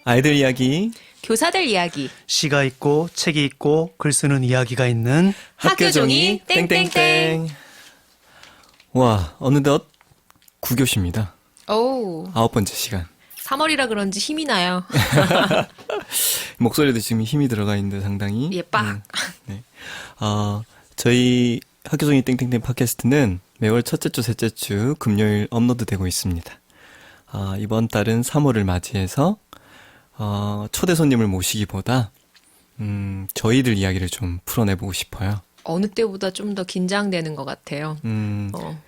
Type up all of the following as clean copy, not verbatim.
아이들 이야기 교사들 이야기 시가 있고 책이 있고 글 쓰는 이야기가 있는 학교종이 땡땡땡. 와, 어느덧 9교시입니다. 오, 9번째 시간. 3월이라 그런지 힘이 나요. 목소리도 지금 힘이 들어가 있는데 상당히. 예, 빡. 네. 저희 학교종이 땡땡땡 팟캐스트는 매월 첫째 주, 셋째 주 금요일 업로드되고 있습니다. 이번 달은 3월을 맞이해서 초대 손님을 모시기보다 저희들 이야기를 좀 풀어내보고 싶어요. 어느 때보다 좀 더 긴장되는 것 같아요.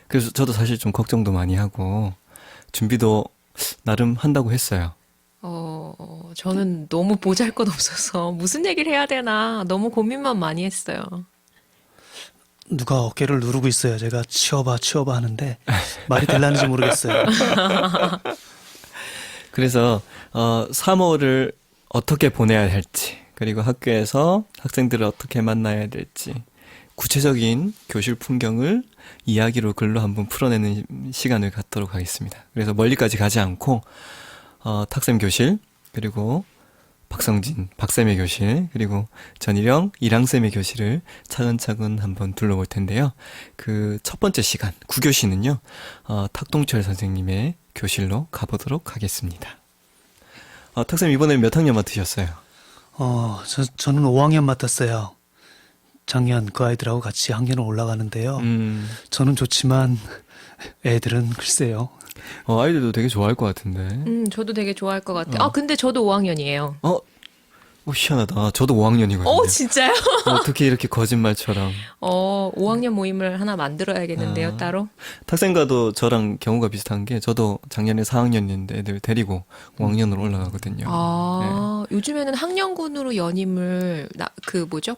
그래서 저도 사실 좀 걱정도 많이 하고 준비도 나름 한다고 했어요. 저는 너무 보잘것없어서 무슨 얘기를 해야 되나 너무 고민만 많이 했어요. 누가 어깨를 누르고 있어요. 제가 치워봐 하는데 말이 될라는지 모르겠어요. 그래서 3월을 어떻게 보내야 할지, 그리고 학교에서 학생들을 어떻게 만나야 될지 구체적인 교실 풍경을 이야기로 글로 한번 풀어내는 시간을 갖도록 하겠습니다. 그래서 멀리까지 가지 않고 탁쌤 교실, 그리고 박성진, 박쌤의 교실, 그리고 전일영, 이랑쌤의 교실을 차근차근 한번 둘러볼 텐데요. 그 첫 번째 시간, 9교시는요, 탁동철 선생님의 교실로 가보도록 하겠습니다. 탁쌤 이번에 몇 학년 맡으셨어요? 저는 5학년 맡았어요. 작년 그 아이들하고 같이 학년을 올라가는데요. 저는 좋지만 애들은 글쎄요. 아이들도 되게 좋아할 것 같은데. 저도 되게 좋아할 것 같아요. 근데 저도 5학년이에요. 희한하다. 저도 5학년이거든요. 진짜요? 어떻게 이렇게 거짓말처럼. 5학년 모임을 하나 만들어야겠는데요, 따로. 탁생과도 저랑 경우가 비슷한 게 저도 작년에 4학년인데 애들 데리고 5학년으로 올라가거든요. 요즘에는 학년군으로 연임을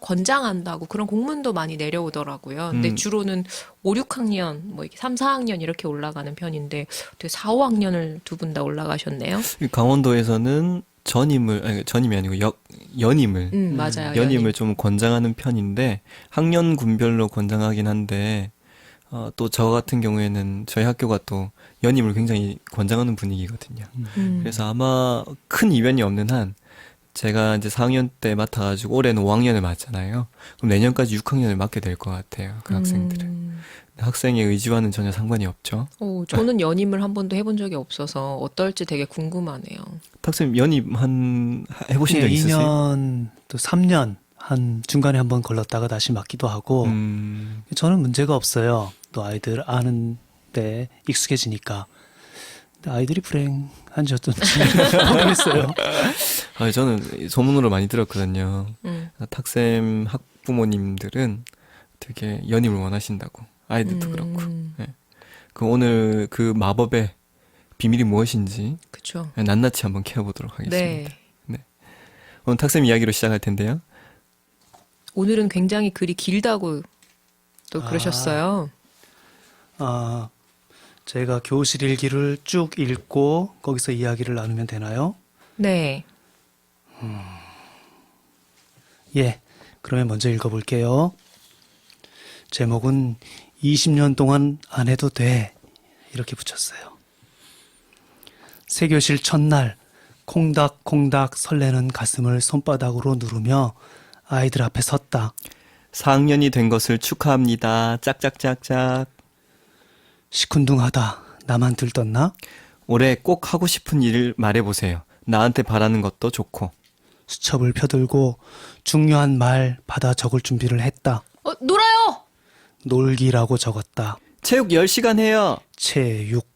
권장한다고 그런 공문도 많이 내려오더라고요. 근데 주로는 5, 6학년, 이렇게 3, 4학년 이렇게 올라가는 편인데 되게 4, 5학년을 두 분 다 올라가셨네요. 강원도에서는 전임이 아니고 연임을. 맞아요. 연임을 좀 권장하는 편인데 학년군별로 권장하긴 한데 또 저 같은 경우에는 저희 학교가 또 연임을 굉장히 권장하는 분위기거든요. 그래서 아마 큰 이변이 없는 한 제가 이제 4학년 때 맡아가지고 올해는 5학년을 맡잖아요. 그럼 내년까지 6학년을 맡게 될 것 같아요. 그 학생들은. 학생의 의지와는 전혀 상관이 없죠. 저는 연임을 한 번도 해본 적이 없어서 어떨지 되게 궁금하네요. 탁쌤 연임 해보신 적 있으세요? 2년 또 3년 한 중간에 한번 걸렀다가 다시 맡기도 하고 저는 문제가 없어요. 또 아이들 아는데 익숙해지니까. 근데 아이들이 불행한지 어쩐지 모르겠어요. 저는 소문으로 많이 들었거든요. 탁쌤 학부모님들은 되게 연임을 원하신다고. 아이들도 그렇고. 네. 오늘 그 마법의 비밀이 무엇인지 그쵸. 낱낱이 한번 캐어보도록 하겠습니다. 네. 네. 오늘 탁쌤 이야기로 시작할 텐데요. 오늘은 굉장히 글이 길다고 또 그러셨어요. 제가 교실 일기를 쭉 읽고 거기서 이야기를 나누면 되나요? 네. 예, 그러면 먼저 읽어볼게요. 제목은 20년 동안 안 해도 돼 이렇게 붙였어요. 새 교실 첫날 콩닥콩닥 설레는 가슴을 손바닥으로 누르며 아이들 앞에 섰다. 4학년이 된 것을 축하합니다. 짝짝짝짝. 시큰둥하다. 나만 들떴나? 올해 꼭 하고 싶은 일을 말해보세요. 나한테 바라는 것도 좋고. 수첩을 펴들고 중요한 말 받아 적을 준비를 했다. 놀아요! 놀기라고 적었다. 체육 10시간 해요. 체육.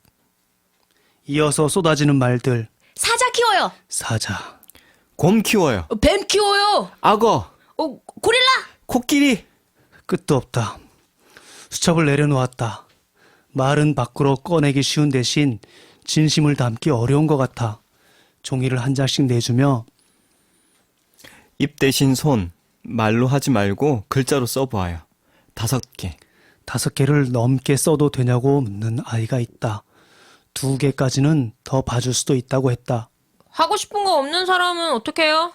이어서 쏟아지는 말들. 사자 키워요! 사자. 곰 키워요. 뱀 키워요! 악어. 고릴라! 코끼리. 끝도 없다. 수첩을 내려놓았다. 말은 밖으로 꺼내기 쉬운 대신 진심을 담기 어려운 것 같아. 종이를 한 장씩 내주며 입 대신 손. 말로 하지 말고 글자로 써보아요. 5개. 5개를 넘게 써도 되냐고 묻는 아이가 있다. 2개까지는 더 봐줄 수도 있다고 했다. 하고 싶은 거 없는 사람은 어떻게 해요?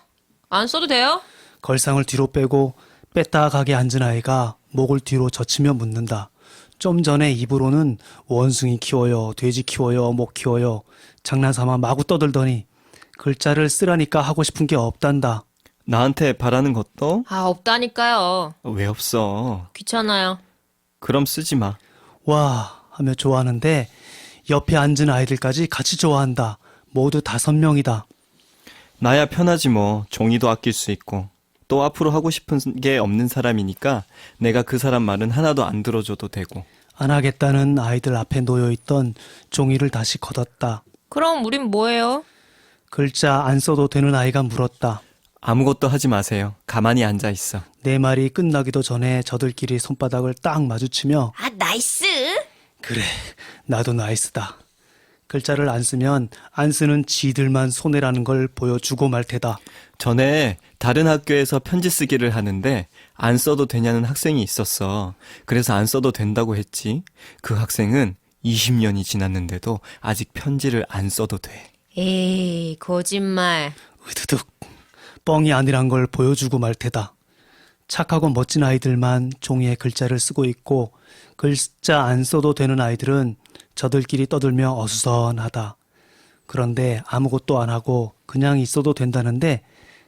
안 써도 돼요? 걸상을 뒤로 빼고 뺐다 가게 앉은 아이가 목을 뒤로 젖히며 묻는다. 좀 전에 입으로는 원숭이 키워요, 돼지 키워요, 목 키워요 장난삼아 마구 떠들더니 글자를 쓰라니까 하고 싶은 게 없단다. 나한테 바라는 것도 아, 없다니까요. 왜 없어? 귀찮아요. 그럼 쓰지 마. 와 하며 좋아하는데 옆에 앉은 아이들까지 같이 좋아한다. 모두 5명이다. 나야 편하지 뭐. 종이도 아낄 수 있고. 또 앞으로 하고 싶은 게 없는 사람이니까 내가 그 사람 말은 하나도 안 들어줘도 되고. 안 하겠다는 아이들 앞에 놓여있던 종이를 다시 걷었다. 그럼 우린 뭐예요? 글자 안 써도 되는 아이가 물었다. 아무것도 하지 마세요. 가만히 앉아 있어. 내 말이 끝나기도 전에 저들끼리 손바닥을 딱 마주치며 아, 나이스! 그래 나도 나이스다. 글자를 안 쓰면 안 쓰는 지들만 손해라는 걸 보여주고 말 테다. 전에 다른 학교에서 편지 쓰기를 하는데 안 써도 되냐는 학생이 있었어. 그래서 안 써도 된다고 했지. 그 학생은 20년이 지났는데도 아직 편지를 안 써도 돼. 에이, 거짓말. 으드득 뻥이 아니란 걸 보여주고 말 테다. 착하고 멋진 아이들만 종이에 글자를 쓰고 있고 글자 안 써도 되는 아이들은 저들끼리 떠들며 어수선하다. 그런데 아무것도 안 하고 그냥 있어도 된다는데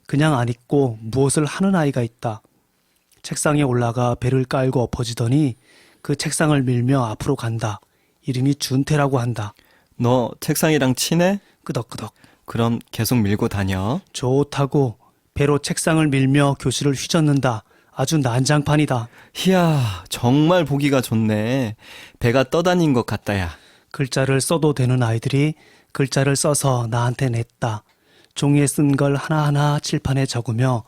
그냥 안 있고 무엇을 하는 아이가 있다. 책상에 올라가 배를 깔고 엎어지더니 그 책상을 밀며 앞으로 간다. 이름이 준태라고 한다. 너 책상이랑 친해? 끄덕끄덕. 그럼 계속 밀고 다녀. 좋다고 배로 책상을 밀며 교실을 휘젓는다. 아주 난장판이다. 이야, 정말 보기가 좋네. 배가 떠다닌 것 같다야. 글자를 써도 되는 아이들이 글자를 써서 나한테 냈다. 종이에 쓴 걸 하나하나 칠판에 적으며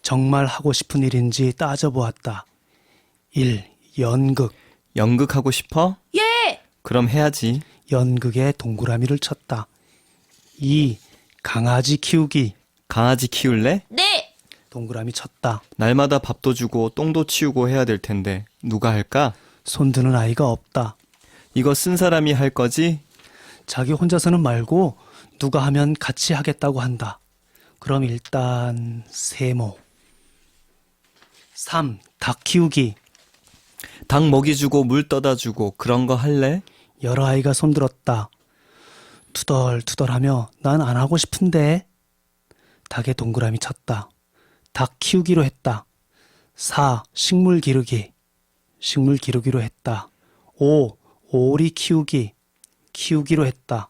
정말 하고 싶은 일인지 따져보았다. 1. 연극. 연극하고 싶어? 예! 그럼 해야지. 연극에 동그라미를 쳤다. 2. 강아지 키우기. 강아지 키울래? 네! 동그라미 쳤다. 날마다 밥도 주고 똥도 치우고 해야 될 텐데 누가 할까? 손드는 아이가 없다. 이거 쓴 사람이 할 거지? 자기 혼자서는 말고 누가 하면 같이 하겠다고 한다. 그럼 일단 세모. 3. 닭 키우기. 닭 먹이 주고 물 떠다 주고 그런 거 할래? 여러 아이가 손들었다. 투덜투덜하며 난 안 하고 싶은데. 닭에 동그라미 쳤다. 닭 키우기로 했다. 4. 식물 기르기. 식물 기르기로 했다. 5. 오리 키우기. 키우기로 했다.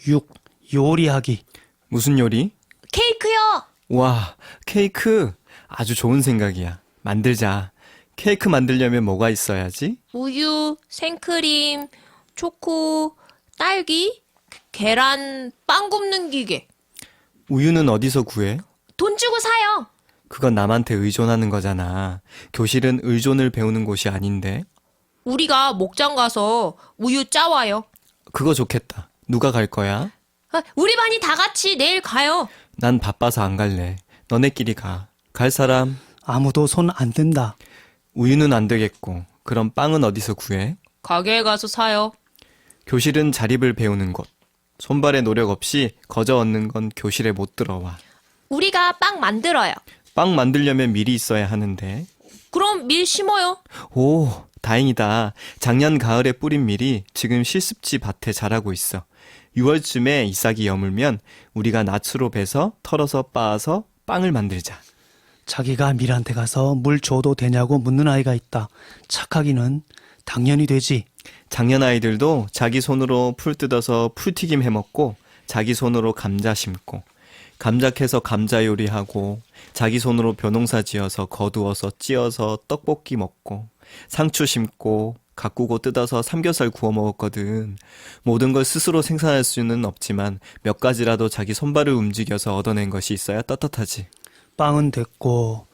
6. 요리하기. 무슨 요리? 케이크요! 와, 케이크 아주 좋은 생각이야. 만들자. 케이크 만들려면 뭐가 있어야지? 우유, 생크림, 초코, 딸기, 계란, 빵 굽는 기계. 우유는 어디서 구해? 돈 주고 사요. 그건 남한테 의존하는 거잖아. 교실은 의존을 배우는 곳이 아닌데. 우리가 목장 가서 우유 짜와요. 그거 좋겠다. 누가 갈 거야? 아, 우리 반이 다 같이 내일 가요. 난 바빠서 안 갈래. 너네끼리 가. 갈 사람? 아무도 손 안 든다. 우유는 안 되겠고. 그럼 빵은 어디서 구해? 가게에 가서 사요. 교실은 자립을 배우는 곳. 손발의 노력 없이 거저 얻는 건 교실에 못 들어와. 우리가 빵 만들어요. 빵 만들려면 밀이 있어야 하는데. 그럼 밀 심어요. 오, 다행이다. 작년 가을에 뿌린 밀이 지금 실습지 밭에 자라고 있어. 6월쯤에 잎사귀 여물면 우리가 낫으로 베서 털어서 빻아서 빵을 만들자. 자기가 밀한테 가서 물 줘도 되냐고 묻는 아이가 있다. 착하기는 당연히 되지. 작년 아이들도 자기 손으로 풀 뜯어서 풀튀김 해먹고 자기 손으로 감자 심고 감자 캐서 감자 요리하고 자기 손으로 벼농사 지어서 거두어서 찧어서 떡볶이 먹고 상추 심고 가꾸고 뜯어서 삼겹살 구워 먹었거든. 모든 걸 스스로 생산할 수는 없지만 몇 가지라도 자기 손발을 움직여서 얻어낸 것이 있어야 떳떳하지. 빵은 됐고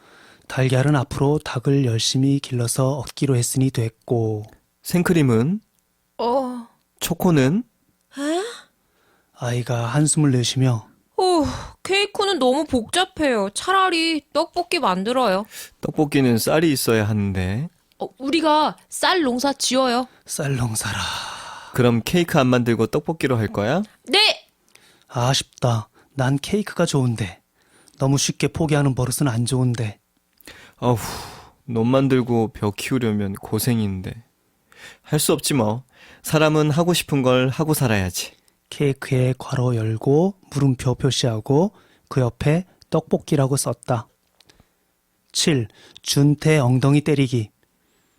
달걀은 앞으로 닭을 열심히 길러서 얻기로 했으니 됐고 생크림은? 초코는? 아이가 한숨을 내쉬며 케이크는 너무 복잡해요. 차라리 떡볶이 만들어요. 떡볶이는 쌀이 있어야 하는데. 우리가 쌀 농사 지어요. 쌀농사라. 그럼 케이크 안 만들고 떡볶이로 할 거야? 네! 아쉽다. 난 케이크가 좋은데. 너무 쉽게 포기하는 버릇은 안 좋은데. 어후, 놈 만들고 벼 키우려면 고생인데. 할 수 없지 뭐. 사람은 하고 싶은 걸 하고 살아야지. 케이크에 괄호 열고 물음표 표시하고 그 옆에 떡볶이라고 썼다. 7. 준태 엉덩이 때리기.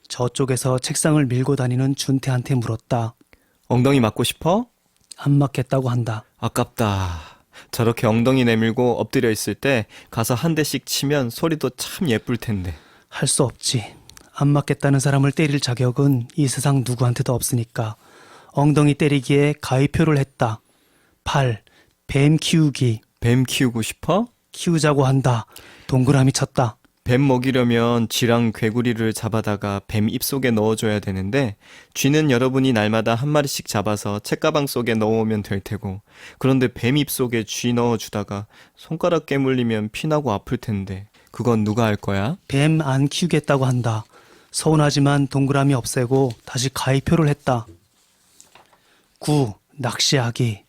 저쪽에서 책상을 밀고 다니는 준태한테 물었다. 엉덩이 맞고 싶어? 안 맞겠다고 한다. 아깝다. 저렇게 엉덩이 내밀고 엎드려 있을 때 가서 한 대씩 치면 소리도 참 예쁠 텐데. 할 수 없지. 안 맞겠다는 사람을 때릴 자격은 이 세상 누구한테도 없으니까 엉덩이 때리기에 가위표를 했다. 8. 뱀 키우기. 뱀 키우고 싶어? 키우자고 한다. 동그라미 쳤다. 뱀 먹이려면 쥐랑 괴구리를 잡아다가 뱀 입속에 넣어줘야 되는데 쥐는 여러분이 날마다 한 마리씩 잡아서 책가방 속에 넣어오면 될 테고 그런데 뱀 입속에 쥐 넣어주다가 손가락 깨물리면 피나고 아플 텐데 그건 누가 할 거야? 뱀 안 키우겠다고 한다. 서운하지만 동그라미 없애고 다시 가위표를 했다. 9. 낚시하기.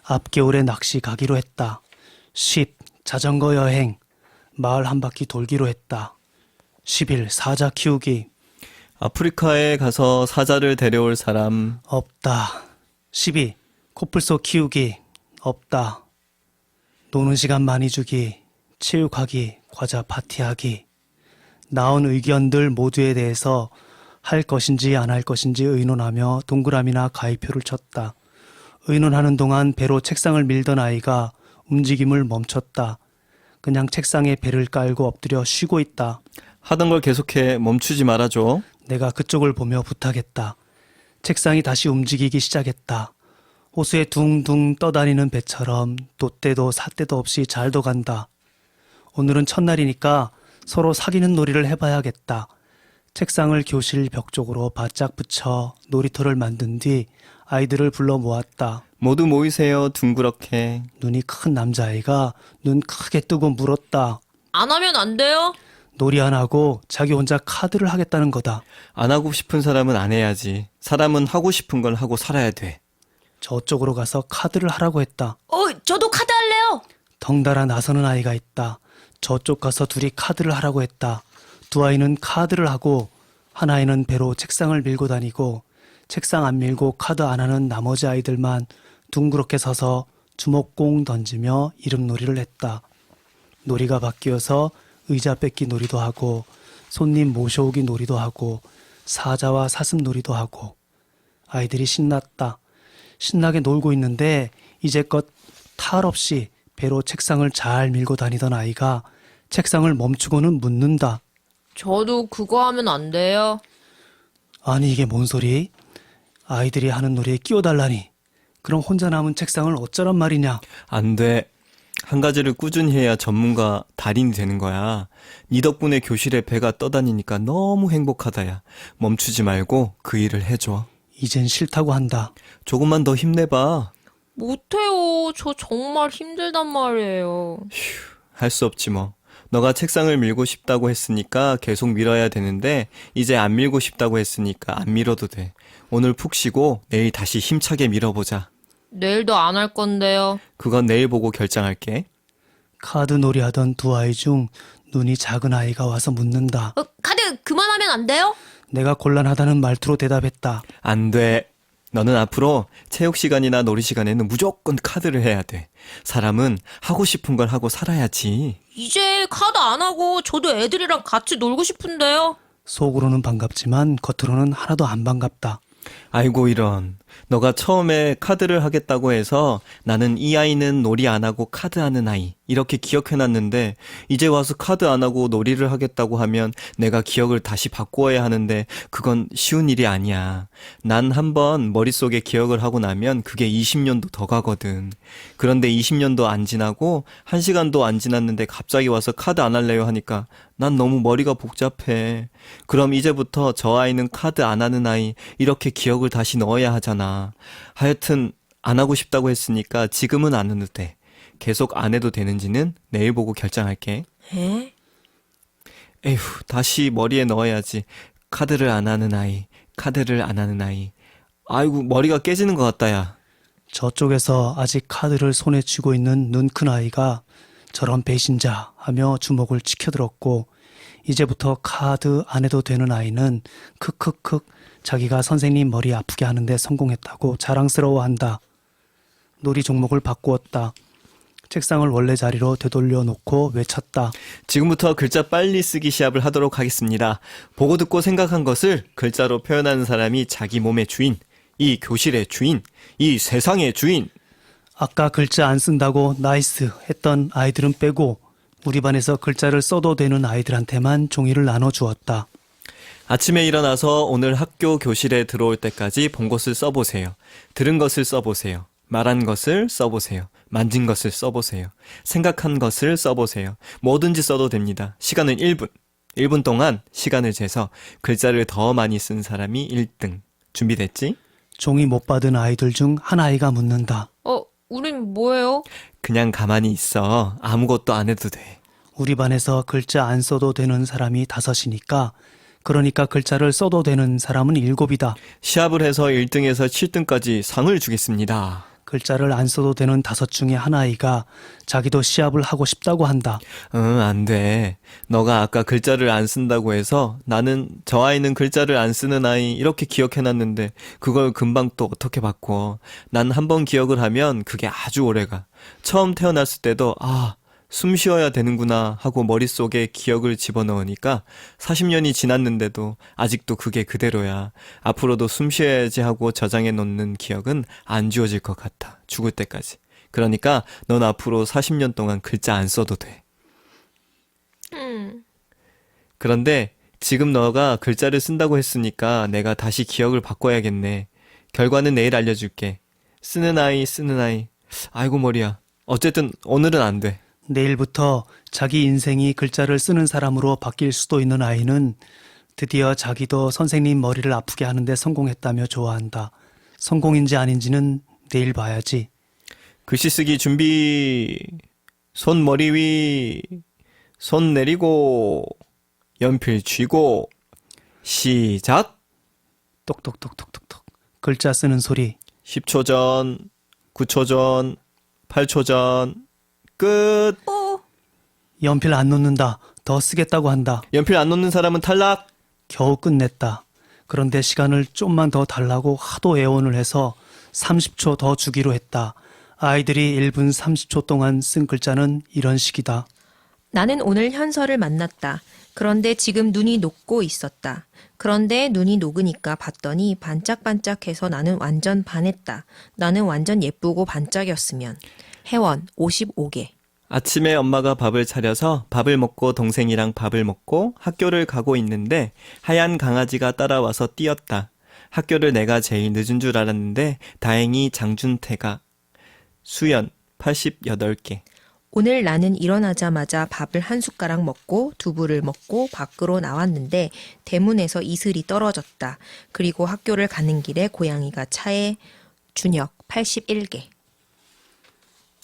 앞겨울에 낚시 가기로 했다. 10. 자전거 여행. 마을 한 바퀴 돌기로 했다. 11. 사자 키우기. 아프리카에 가서 사자를 데려올 사람. 없다. 12. 코뿔소 키우기. 없다. 노는 시간 많이 주기. 체육하기. 과자 파티하기. 나온 의견들 모두에 대해서 할 것인지 안 할 것인지 의논하며 동그라미나 가위표를 쳤다. 의논하는 동안 배로 책상을 밀던 아이가 움직임을 멈췄다. 그냥 책상에 배를 깔고 엎드려 쉬고 있다. 하던 걸 계속해. 멈추지 말아줘. 내가 그쪽을 보며 부탁했다. 책상이 다시 움직이기 시작했다. 호수에 둥둥 떠다니는 배처럼 돛대도 삿대도 없이 잘도 간다. 오늘은 첫날이니까 서로 사귀는 놀이를 해봐야겠다. 책상을 교실 벽 쪽으로 바짝 붙여 놀이터를 만든 뒤 아이들을 불러 모았다. 모두 모이세요. 둥그렇게. 눈이 큰 남자아이가 눈 크게 뜨고 물었다. 안 하면 안 돼요? 놀이 안 하고 자기 혼자 카드를 하겠다는 거다. 안 하고 싶은 사람은 안 해야지. 사람은 하고 싶은 걸 하고 살아야 돼. 저쪽으로 가서 카드를 하라고 했다. 저도 카드 할래요. 덩달아 나서는 아이가 있다. 저쪽 가서 둘이 카드를 하라고 했다. 두 아이는 카드를 하고 한 아이는 배로 책상을 밀고 다니고 책상 안 밀고 카드 안 하는 나머지 아이들만 둥그렇게 서서 주먹공 던지며 이름놀이를 했다. 놀이가 바뀌어서 의자 뺏기 놀이도 하고 손님 모셔오기 놀이도 하고 사자와 사슴 놀이도 하고 아이들이 신났다. 신나게 놀고 있는데 이제껏 탈 없이 배로 책상을 잘 밀고 다니던 아이가 책상을 멈추고는 묻는다. 저도 그거 하면 안 돼요. 아니 이게 뭔 소리? 아이들이 하는 놀이에 끼워달라니. 그럼 혼자 남은 책상을 어쩌란 말이냐? 안 돼. 한 가지를 꾸준히 해야 전문가 달인이 되는 거야. 네 덕분에 교실에 배가 떠다니니까 너무 행복하다야. 멈추지 말고 그 일을 해줘. 이젠 싫다고 한다. 조금만 더 힘내봐. 못해요. 저 정말 힘들단 말이에요. 할 수 없지 뭐. 너가 책상을 밀고 싶다고 했으니까 계속 밀어야 되는데 이제 안 밀고 싶다고 했으니까 안 밀어도 돼. 오늘 푹 쉬고 내일 다시 힘차게 밀어보자. 내일도 안 할 건데요. 그건 내일 보고 결정할게. 카드 놀이 하던 두 아이 중 눈이 작은 아이가 와서 묻는다. 카드 그만하면 안 돼요? 내가 곤란하다는 말투로 대답했다. 안 돼. 너는 앞으로 체육 시간이나 놀이 시간에는 무조건 카드를 해야 돼. 사람은 하고 싶은 걸 하고 살아야지. 이제 카드 안 하고 저도 애들이랑 같이 놀고 싶은데요. 속으로는 반갑지만 겉으로는 하나도 안 반갑다. 아이고 이런. 너가 처음에 카드를 하겠다고 해서 나는 이 아이는 놀이 안 하고 카드 하는 아이 이렇게 기억해놨는데 이제 와서 카드 안 하고 놀이를 하겠다고 하면 내가 기억을 다시 바꾸어야 하는데 그건 쉬운 일이 아니야. 난 한번 머릿속에 기억을 하고 나면 그게 20년도 더 가거든. 그런데 20년도 안 지나고 1시간도 안 지났는데 갑자기 와서 카드 안 할래요 하니까 난 너무 머리가 복잡해. 그럼 이제부터 저 아이는 카드 안 하는 아이 이렇게 기억을 다시 넣어야 하잖아. 하여튼 안 하고 싶다고 했으니까 지금은 안 해도 돼. 계속 안 해도 되는지는 내일 보고 결정할게. 에? 에휴, 다시 머리에 넣어야지. 카드를 안 하는 아이, 카드를 안 하는 아이. 아이고, 머리가 깨지는 것 같다, 야. 저쪽에서 아직 카드를 손에 쥐고 있는 눈 큰 아이가 저런 배신자 하며 주먹을 치켜들었고 이제부터 카드 안 해도 되는 아이는 크크크 자기가 선생님 머리 아프게 하는데 성공했다고 자랑스러워한다. 놀이 종목을 바꾸었다. 책상을 원래 자리로 되돌려 놓고 외쳤다. 지금부터 글자 빨리 쓰기 시합을 하도록 하겠습니다. 보고 듣고 생각한 것을 글자로 표현하는 사람이 자기 몸의 주인, 이 교실의 주인, 이 세상의 주인. 아까 글자 안 쓴다고 나이스 했던 아이들은 빼고 우리 반에서 글자를 써도 되는 아이들한테만 종이를 나눠주었다. 아침에 일어나서 오늘 학교 교실에 들어올 때까지 본 것을 써보세요. 들은 것을 써보세요. 말한 것을 써보세요. 만진 것을 써보세요. 생각한 것을 써보세요. 뭐든지 써도 됩니다. 시간은 1분. 1분 동안 시간을 재서 글자를 더 많이 쓴 사람이 1등. 준비됐지? 종이 못 받은 아이들 중 한 아이가 묻는다. 우린 뭐예요? 그냥 가만히 있어. 아무것도 안 해도 돼. 우리 반에서 글자 안 써도 되는 사람이 5이니까 그러니까 글자를 써도 되는 사람은 7이다. 시합을 해서 1등에서 7등까지 상을 주겠습니다. 글자를 안 써도 되는 5 중에 한 아이가 자기도 시합을 하고 싶다고 한다. 응, 안 돼. 너가 아까 글자를 안 쓴다고 해서 나는 저 아이는 글자를 안 쓰는 아이 이렇게 기억해놨는데 그걸 금방 또 어떻게 바꿔. 난 한 번 기억을 하면 그게 아주 오래가. 처음 태어났을 때도 숨 쉬어야 되는구나 하고 머릿속에 기억을 집어넣으니까 40년이 지났는데도 아직도 그게 그대로야. 앞으로도 숨 쉬어야지 하고 저장해 놓는 기억은 안 지워질 것 같아. 죽을 때까지. 그러니까 넌 앞으로 40년 동안 글자 안 써도 돼. 그런데 지금 너가 글자를 쓴다고 했으니까 내가 다시 기억을 바꿔야겠네. 결과는 내일 알려줄게. 쓰는 아이. 아이고 머리야. 어쨌든 오늘은 안 돼. 내일부터 자기 인생이 글자를 쓰는 사람으로 바뀔 수도 있는 아이는 드디어 자기도 선생님 머리를 아프게 하는데 성공했다며 좋아한다. 성공인지 아닌지는 내일 봐야지. 글씨 쓰기 준비. 손 머리 위. 손 내리고. 연필 쥐고. 시작. 똑똑똑똑똑똑. 글자 쓰는 소리. 10초 전. 9초 전. 8초 전. 끝. 연필 안 놓는다. 더 쓰겠다고 한다. 연필 안 놓는 사람은 탈락. 겨우 끝냈다. 그런데 시간을 좀만 더 달라고 하도 애원을 해서 30초 더 주기로 했다. 아이들이 1분 30초 동안 쓴 글자는 이런 식이다. 나는 오늘 현서를 만났다. 그런데 지금 눈이 녹고 있었다. 그런데 눈이 녹으니까 봤더니 반짝반짝해서 나는 완전 반했다. 나는 완전 예쁘고 반짝였으면. 혜원 55개. 아침에 엄마가 밥을 차려서 밥을 먹고 동생이랑 밥을 먹고 학교를 가고 있는데 하얀 강아지가 따라와서 뛰었다. 학교를 내가 제일 늦은 줄 알았는데 다행히 장준태가. 수연 88개. 오늘 나는 일어나자마자 밥을 한 숟가락 먹고 두부를 먹고 밖으로 나왔는데 대문에서 이슬이 떨어졌다. 그리고 학교를 가는 길에 고양이가 차에. 준혁 81개.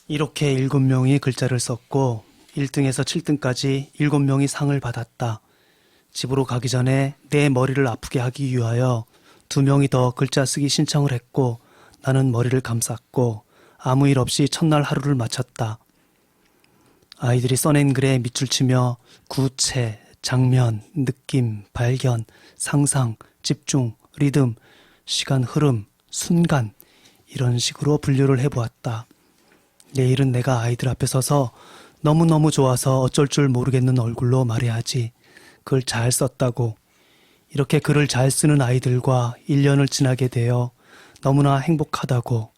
이렇게 7명이 글자를 썼고 1등에서 7등까지 7명이 상을 받았다. 집으로 가기 전에 내 머리를 아프게 하기 위하여 2명이 더 글자 쓰기 신청을 했고 나는 머리를 감쌌고 아무 일 없이 첫날 하루를 마쳤다. 아이들이 써낸 글에 밑줄 치며 구체, 장면, 느낌, 발견, 상상, 집중, 리듬, 시간 흐름, 순간 이런 식으로 분류를 해보았다. 내일은 내가 아이들 앞에 서서 너무너무 좋아서 어쩔 줄 모르겠는 얼굴로 말해야지. 글 잘 썼다고. 이렇게 글을 잘 쓰는 아이들과 1년을 지나게 되어 너무나 행복하다고.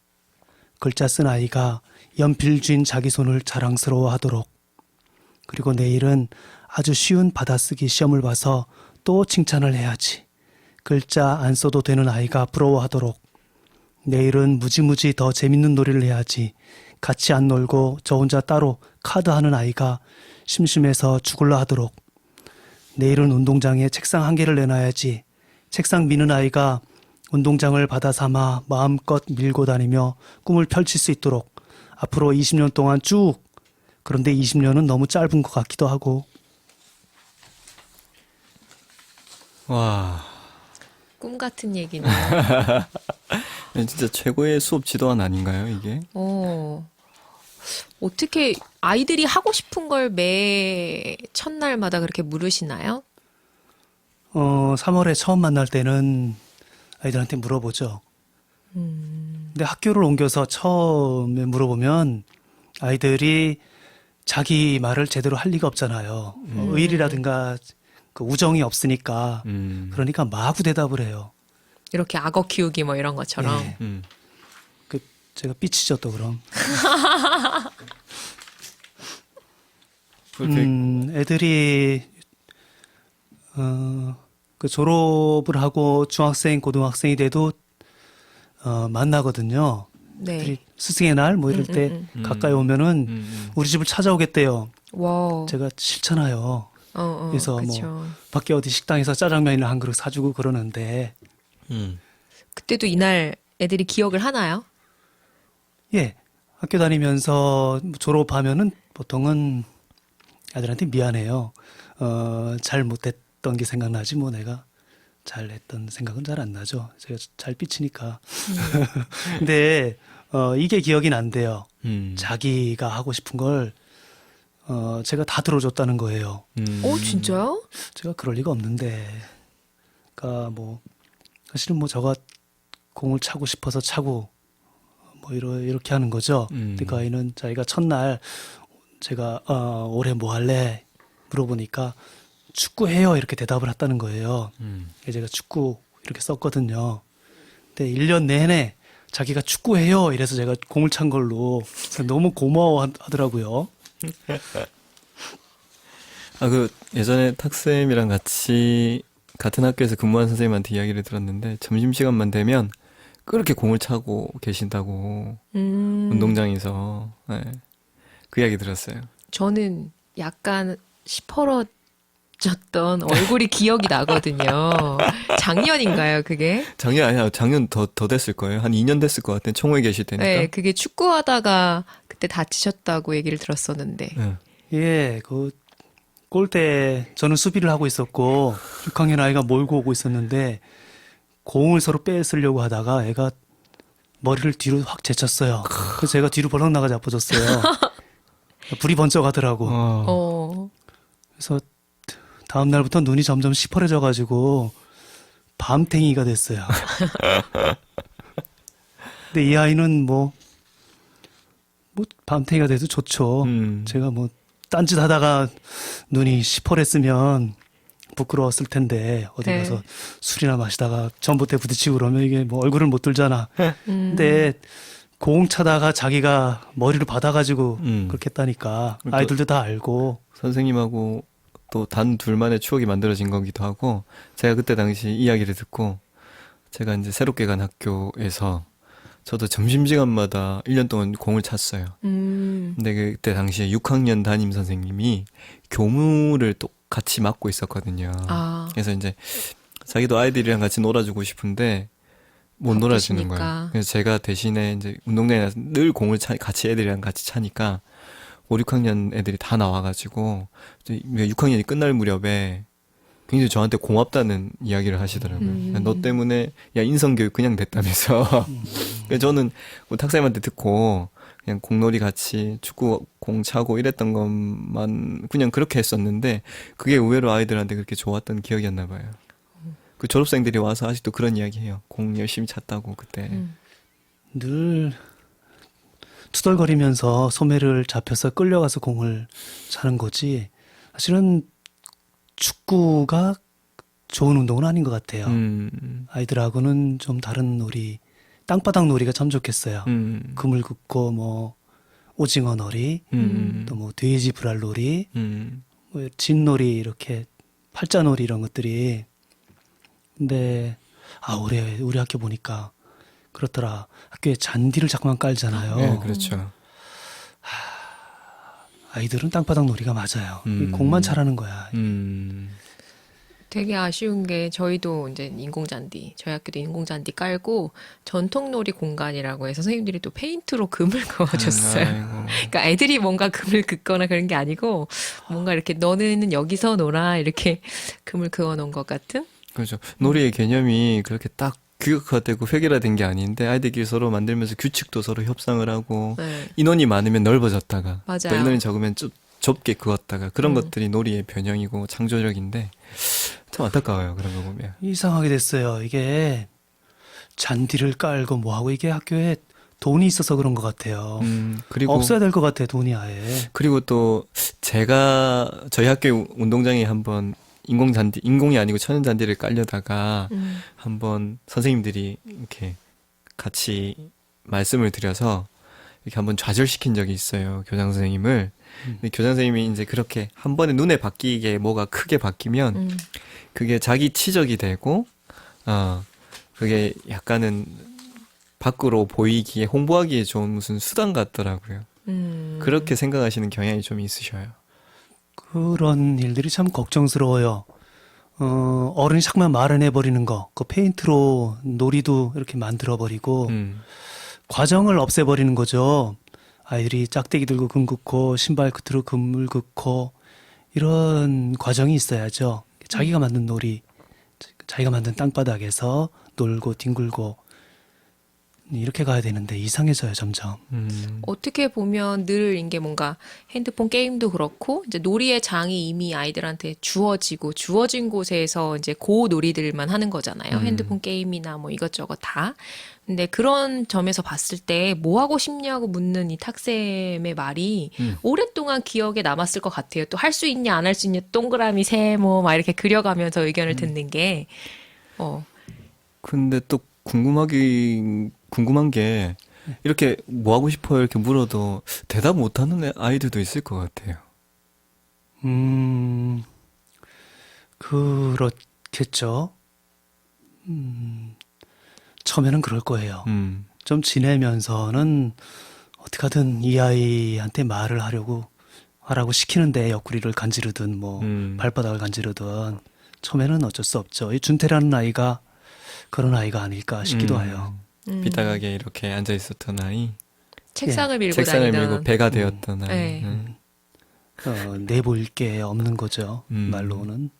글자 쓴 아이가 연필 쥔 자기 손을 자랑스러워하도록. 그리고 내일은 아주 쉬운 받아쓰기 시험을 봐서 또 칭찬을 해야지. 글자 안 써도 되는 아이가 부러워하도록. 내일은 무지무지 더 재밌는 놀이를 해야지. 같이 안 놀고 저 혼자 따로 카드하는 아이가 심심해서 죽을라 하도록. 내일은 운동장에 책상 1개를 내놔야지. 책상 미는 아이가 운동장을 받아 삼아 마음껏 밀고 다니며 꿈을 펼칠 수 있도록. 앞으로 20년 동안 쭉. 그런데 20년은 너무 짧은 것 같기도 하고. 와, 꿈 같은 얘기네요. 진짜 최고의 수업 지도안 아닌가요, 이게? 어떻게 아이들이 하고 싶은 걸 매 첫날마다 그렇게 물으시나요? 3월에 처음 만날 때는 아이들한테 물어보죠. 근데 학교를 옮겨서 처음에 물어보면 아이들이 자기 말을 제대로 할 리가 없잖아요. 의리라든가 그 우정이 없으니까. 그러니까 마구 대답을 해요. 이렇게 악어 키우기 뭐 이런 것처럼. 예. 음. 그 제가 삐치죠 또 그럼. 그렇게 애들이 그 졸업을 하고 중학생, 고등학생이 돼도 만나거든요. 네. 애들이 스승의 날 뭐 이럴 때 가까이 오면은 우리 집을 찾아오겠대요. 와. 제가 싫잖아요. 그래서 그쵸. 뭐 밖에 어디 식당에서 짜장면이나 한 그릇 사주고 그러는데 그때도 이날 애들이 기억을 하나요? 예, 학교 다니면서 졸업하면은 보통은 아들한테 미안해요. 잘 못했던 게 생각나지 뭐 내가 잘했던 생각은 잘 안 나죠. 제가 잘 삐치니까. 근데 이게 기억이 난대요. 자기가 하고 싶은 걸 제가 다 들어줬다는 거예요. 진짜요? 제가 그럴 리가 없는데. 그러니까 뭐 사실은 뭐 저가 공을 차고 싶어서 차고 뭐 이렇게 하는 거죠. 근데 그 아이는 자기가 첫날 제가 올해 뭐 할래 물어보니까 축구해요 이렇게 대답을 했다는 거예요. 그래서 제가 축구 이렇게 썼거든요. 근데 1년 내내 자기가 축구해요 이래서 제가 공을 찬 걸로 너무 고마워하더라고요. 그 예전에 탁쌤이랑 같이 같은 학교에서 근무한 선생님한테 이야기를 들었는데 점심시간만 되면 그렇게 공을 차고 계신다고 운동장에서 네. 그 이야기 들었어요. 저는 약간 시퍼러졌던 얼굴이 기억이 나거든요. 작년인가요, 그게? 작년 아니야 작년 더 됐을 거예요. 한 2년 됐을 것 같아. 총회 계실 때니까. 네, 그게 축구하다가 그때 다치셨다고 얘기를 들었었는데. 네. 예, 그 골대 저는 수비를 하고 있었고 6학년 아이가 몰고 오고 있었는데 공을 서로 뺏으려고 하다가 애가 머리를 뒤로 확 제쳤어요. 그래서 제가 뒤로 벌렁 나가 자빠졌어요. 불이 번쩍하더라고. 그래서 다음 날부터 눈이 점점 시퍼래져 가지고 밤탱이가 됐어요. 근데 이 아이는 뭐 밤탱이가 돼도 좋죠. 제가 뭐 딴짓 하다가 눈이 시퍼랬으면 부끄러웠을 텐데 어디 네. 가서 술이나 마시다가 전봇대 부딪히고 그러면 이게 뭐 얼굴을 못 들잖아. 근데 공 차다가 자기가 머리를 받아가지고 그렇게 했다니까 아이들도 다 알고. 선생님하고 또 단 둘만의 추억이 만들어진 거기도 하고 제가 그때 당시 이야기를 듣고 제가 이제 새롭게 간 학교에서 저도 점심시간마다 1년 동안 공을 찼어요. 근데 그때 당시에 6학년 담임 선생님이 교무를 또 같이 맡고 있었거든요. 그래서 이제 자기도 아이들이랑 같이 놀아주고 싶은데 못 놀아주는 바쁘시니까. 거예요. 그래서 제가 대신에 이제 운동장에 나서 늘 공을 같이 애들이랑 같이 차니까 5, 6학년 애들이 다 나와가지고 6학년이 끝날 무렵에 굉장히 저한테 고맙다는 이야기를 하시더라고요. 너 때문에 야 인성교육 그냥 됐다면서. 그래서 저는 뭐 탁쌤한테 듣고 그냥 공놀이 같이 축구 공 차고 이랬던 것만 그냥 그렇게 했었는데 그게 의외로 아이들한테 그렇게 좋았던 기억이었나 봐요. 그 졸업생들이 와서 아직도 그런 이야기 해요. 공 열심히 찼다고 그때. 늘 투덜거리면서 소매를 잡혀서 끌려가서 공을 차는 거지. 사실은 축구가 좋은 운동은 아닌 것 같아요. 아이들하고는 좀 다른 놀이, 땅바닥 놀이가 참 좋겠어요. 그물 긋고 뭐 오징어 놀이, 또 뭐 돼지 불알 놀이, 뭐 진놀이 이렇게 팔자놀이 이런 것들이. 근데 올해 우리 학교 보니까 그렇더라. 학교에 잔디를 자꾸만 깔잖아요. 네, 그렇죠. 아이들은 땅바닥 놀이가 맞아요. 공만 차라는 거야. 되게 아쉬운 게 저희도 이제 인공잔디, 저희 학교도 인공잔디 깔고 전통놀이 공간이라고 해서 선생님들이 또 페인트로 금을 그어줬어요. 아이고. 그러니까 애들이 뭔가 금을 긋거나 그런 게 아니고 뭔가 이렇게 너는 여기서 놀아 이렇게 금을 그어놓은 것 같은? 그렇죠. 놀이의 개념이 그렇게 딱 규격화되고 획일화된 게 아닌데 아이들끼리 서로 만들면서 규칙도 서로 협상을 하고 네. 인원이 많으면 넓어졌다가 맞아요. 또 인원이 적으면 좁게 그었다가 그런 것들이 놀이의 변형이고 창조력인데 참 안타까워요. 그런 거 보면. 이상하게 됐어요. 이게 잔디를 깔고 뭐하고 이게 학교에 돈이 있어서 그런 것 같아요. 그리고 없어야 될 것 같아, 돈이 아예. 그리고 또 제가 저희 학교 운동장에 한번 인공이 아니고 천연 잔디를 깔려다가 한번 선생님들이 이렇게 같이 말씀을 드려서 이렇게 한번 좌절시킨 적이 있어요. 교장 선생님을. 근데 교장 선생님이 이제 그렇게 한 번에 눈에 바뀌게 뭐가 크게 바뀌면 그게 자기 치적이 되고 그게 약간은 밖으로 보이기에 홍보하기에 좋은 무슨 수단 같더라고요. 그렇게 생각하시는 경향이 좀 있으셔요. 그런 일들이 참 걱정스러워요. 어른이 자꾸만 마련해버리는 거, 그 페인트로 놀이도 이렇게 만들어버리고, 과정을 없애버리는 거죠. 아이들이 짝대기 들고 금 긋고, 신발 끝으로 금을 긋고, 이런 과정이 있어야죠. 자기가 만든 놀이, 자기가 만든 땅바닥에서 놀고 뒹굴고, 이렇게 가야 되는데 이상해져요, 점점. 어떻게 보면 늘 이게 뭔가 핸드폰 게임도 그렇고 이제 놀이의 장이 이미 아이들한테 주어진 곳에서 이제 그 놀이들만 하는 거잖아요. 핸드폰 게임이나 뭐 이것저것 다. 근데 그런 점에서 봤을 때 뭐 하고 싶냐고 묻는 이 탁쌤의 말이 오랫동안 기억에 남았을 것 같아요. 또 할 수 있냐 안 할 수 있냐 동그라미 세모 막 이렇게 그려가면서 의견을 듣는 게 근데 또 궁금한 게 이렇게 뭐 하고 싶어요 이렇게 물어도 대답 못하는 아이들도 있을 것 같아요. 그렇겠죠. 처음에는 그럴 거예요. 좀 지내면서는 어떻게 하든 이 아이한테 말을 하라고 시키는데 옆구리를 간지르든 뭐 발바닥을 간지르든 처음에는 어쩔 수 없죠. 이 준태라는 아이가 그런 아이가 아닐까 싶기도 해요. 삐딱하게 이렇게 앉아 있었던 아이, 책상을 밀고 책상을 다니던 밀고 배가 되었던 아이. 네. 내보일 게 없는 거죠. 말로는.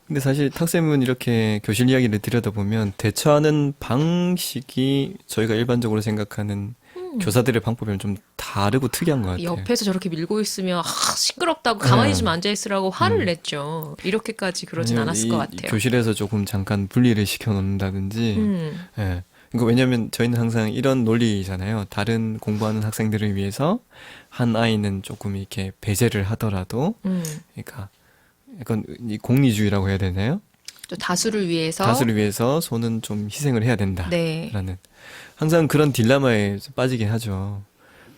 근데 사실 탁쌤은 이렇게 교실 이야기를 들여다보면 대처하는 방식이 저희가 일반적으로 생각하는 교사들의 방법이랑 좀 다르고 특이한 것 같아요. 옆에서 저렇게 밀고 있으면 시끄럽다고 가만히 좀 앉아 있으라고 화를 냈죠. 이렇게까지 그러진 아니면 않았을 이 것 같아요. 교실에서 조금 잠깐 분리를 시켜 놓는다든지. 예. 그러니까 왜냐하면 저희는 항상 이런 논리잖아요. 다른 공부하는 학생들을 위해서 한 아이는 조금 이렇게 배제를 하더라도, 그러니까 약간 이 공리주의라고 해야 되나요? 또 다수를 위해서 다수를 위해서 소는 좀 희생을 해야 된다라는 네. 항상 그런 딜레마에 빠지긴 하죠.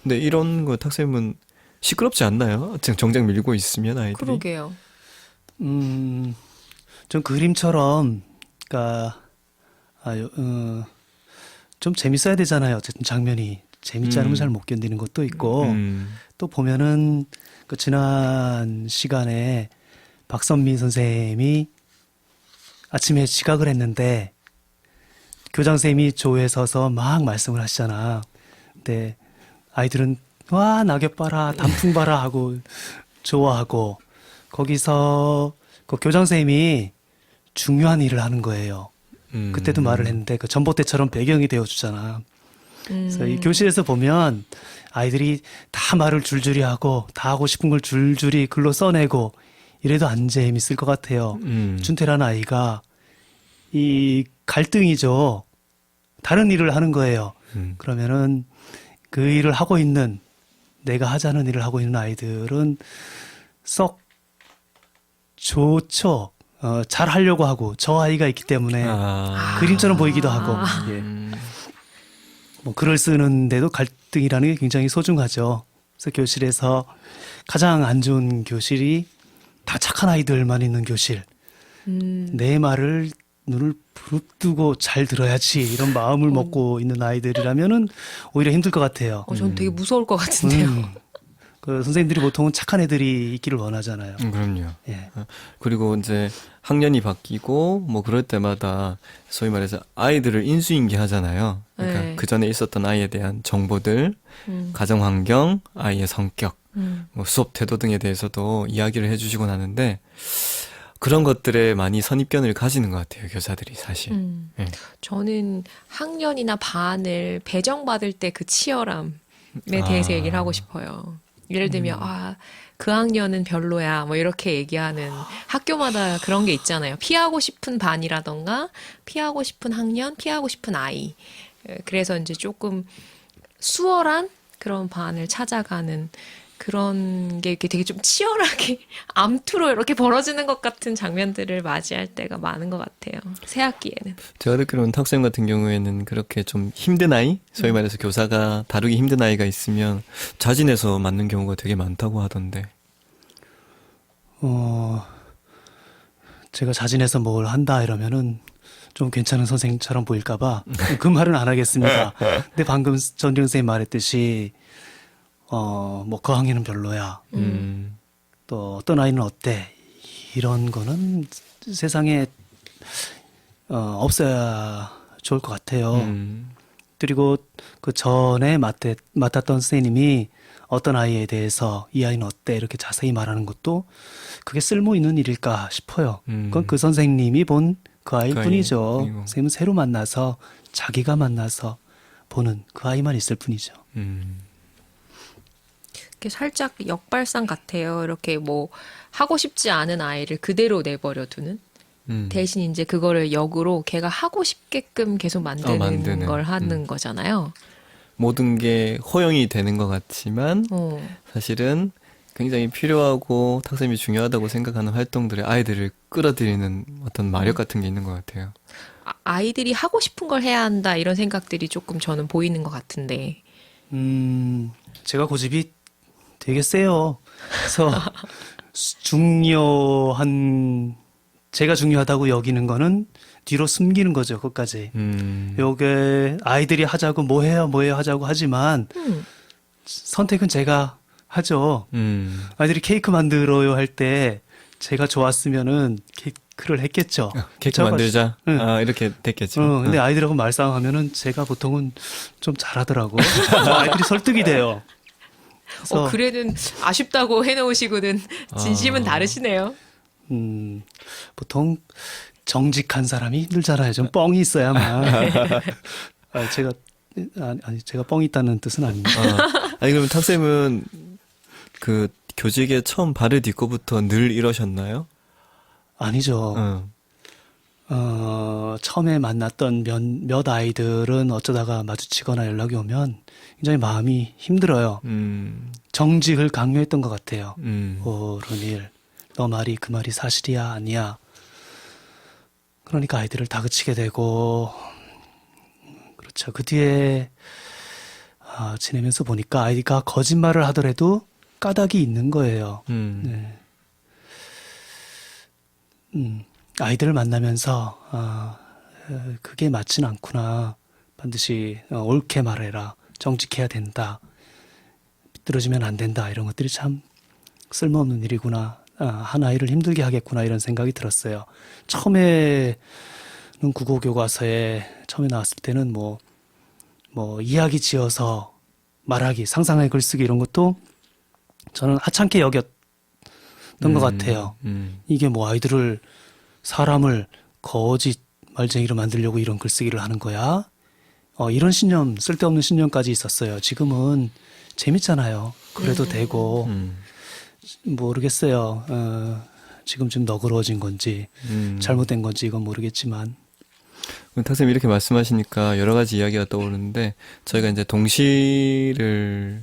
근데 이런 거 탁쌤은 시끄럽지 않나요? 정작 밀고 있으면 아이들이. 그러게요. 좀 그림처럼, 그러니까 좀 재밌어야 되잖아요. 어쨌든 장면이 재밌지 않으면 잘 못 견디는 것도 있고, 또 보면은 그 지난 시간에 박선미 선생님이 아침에 지각을 했는데 교장 선생님이 조에 서서 막 말씀을 하시잖아. 근데 아이들은 와 낙엽 봐라 단풍 봐라 하고 좋아하고 거기서 그 교장 선생님이 중요한 일을 하는 거예요. 그때도 말을 했는데 그 전봇대처럼 배경이 되어주잖아. 그래서 이 교실에서 보면 아이들이 다 말을 줄줄이 하고 다 하고 싶은 걸 줄줄이 글로 써내고 이래도 안 재밌을 것 같아요. 준태라는 아이가 이 갈등이죠. 다른 일을 하는 거예요. 그러면은 그 일을 하고 있는 내가 하자는 일을 하고 있는 아이들은 썩 좋죠. 잘 하려고 하고 저 아이가 있기 때문에 그림처럼 보이기도 하고 예. 뭐 글을 쓰는데도 갈등이라는 게 굉장히 소중하죠. 그래서 교실에서 가장 안 좋은 교실이 다 착한 아이들만 있는 교실. 내 말을 눈을 부릅뜨고 잘 들어야지 이런 마음을 먹고 있는 아이들이라면은 오히려 힘들 것 같아요. 전 되게 무서울 것 같은데요. 그 선생님들이 보통은 착한 애들이 있기를 원하잖아요. 그럼요. 예. 그리고 이제 학년이 바뀌고 뭐 그럴 때마다 소위 말해서 아이들을 인수인계하잖아요. 그러니까 네. 그 전에 있었던 아이에 대한 정보들, 가정 환경, 아이의 성격, 뭐 수업 태도 등에 대해서도 이야기를 해주시곤 하는데 그런 것들에 많이 선입견을 가지는 것 같아요, 교사들이 사실. 예. 저는 학년이나 반을 배정받을 때 그 치열함에 대해서 얘기를 하고 싶어요. 예를 들면 그 학년은 별로야 뭐 이렇게 얘기하는 학교마다 그런 게 있잖아요. 피하고 싶은 반이라던가 피하고 싶은 학년, 피하고 싶은 아이. 그래서 이제 조금 수월한 그런 반을 찾아가는 그런 게 이렇게 되게 좀 치열하게 암투로 이렇게 벌어지는 것 같은 장면들을 맞이할 때가 많은 것 같아요. 새 학기에는. 제가 듣기로는 탁쌤 같은 경우에는 그렇게 좀 힘든 아이, 소위 말해서 교사가 다루기 힘든 아이가 있으면 자진해서 맞는 경우가 되게 많다고 하던데. 제가 자진해서 뭘 한다 이러면은 좀 괜찮은 선생님처럼 보일까봐 그 말은 안 하겠습니다. 근데 방금 전경 선생님 말했듯이 뭐 그 학년은 별로야. 또 어떤 아이는 어때? 이런 거는 세상에 없어야 좋을 것 같아요. 그리고 그 전에 맡았던 선생님이 어떤 아이에 대해서 이 아이는 어때? 이렇게 자세히 말하는 것도 그게 쓸모 있는 일일까 싶어요. 그건 그 선생님이 본 그 아이일 그 뿐이죠. 아이고. 선생님은 새로 만나서 자기가 만나서 보는 그 아이만 있을 뿐이죠. 이렇게 살짝 역발상 같아요. 이렇게 뭐 하고 싶지 않은 아이를 그대로 내버려 두는. 대신 이제 그거를 역으로 걔가 하고 싶게끔 계속 만드는 만드는. 걸 하는 거잖아요. 모든 게 허용이 되는 것 같지만 사실은 굉장히 필요하고 탁쌤이 중요하다고 생각하는 활동들에 아이들을 끌어들이는 어떤 마력 같은 게 있는 것 같아요. 아이들이 하고 싶은 걸 해야 한다 이런 생각들이 조금 저는 보이는 것 같은데. 제가 고집이 되게 세요. 그래서 중요한 제가 중요하다고 여기는 거는 뒤로 숨기는 거죠. 끝까지. 요게 아이들이 하자고 뭐 해요 하자고 하지만 선택은 제가 하죠. 아이들이 케이크 만들어요 할 때 제가 좋았으면은 케이크를 했겠죠. 케이크 제가 만들자. 응. 이렇게 됐겠죠. 근데 아이들하고 말싸움하면은 제가 보통은 좀 잘하더라고. 아이들이 설득이 돼요. 그래서 그래는 아쉽다고 해놓으시고는 진심은 다르시네요. 보통 정직한 사람이 힘들잖아요. 좀 뻥이 있어야만. 제가 뻥이 있다는 뜻은 아닙니다. 아니 그러면 탁쌤은 그 교직에 처음 발을 딛고부터 늘 이러셨나요? 아니죠. 처음에 만났던 몇 아이들은 어쩌다가 마주치거나 연락이 오면 굉장히 마음이 힘들어요. 정직을 강요했던 것 같아요. 옳은 일, 너 말이 그 말이 사실이야 아니야. 그러니까 아이들을 다그치게 되고 그렇죠. 그 뒤에 지내면서 보니까 아이가 거짓말을 하더라도 까닭이 있는 거예요. 네. 아이들을 만나면서 그게 맞진 않구나. 반드시 옳게 말해라. 정직해야 된다. 비뚤어지면 안 된다. 이런 것들이 참 쓸모없는 일이구나. 한 아이를 힘들게 하겠구나. 이런 생각이 들었어요. 처음에는 국어교과서에 처음에 나왔을 때는 뭐 이야기 지어서 말하기, 상상의 글쓰기 이런 것도 저는 하찮게 여겼던 것 같아요. 이게 뭐 아이들을 사람을 거짓 말쟁이로 만들려고 이런 글쓰기를 하는 거야? 이런 신념, 쓸데없는 신념까지 있었어요. 지금은 재밌잖아요. 그래도 되고 모르겠어요. 지금 좀 너그러워진 건지 잘못된 건지 이건 모르겠지만 탁쌤이 이렇게 말씀하시니까 여러 가지 이야기가 떠오르는데 저희가 이제 동시를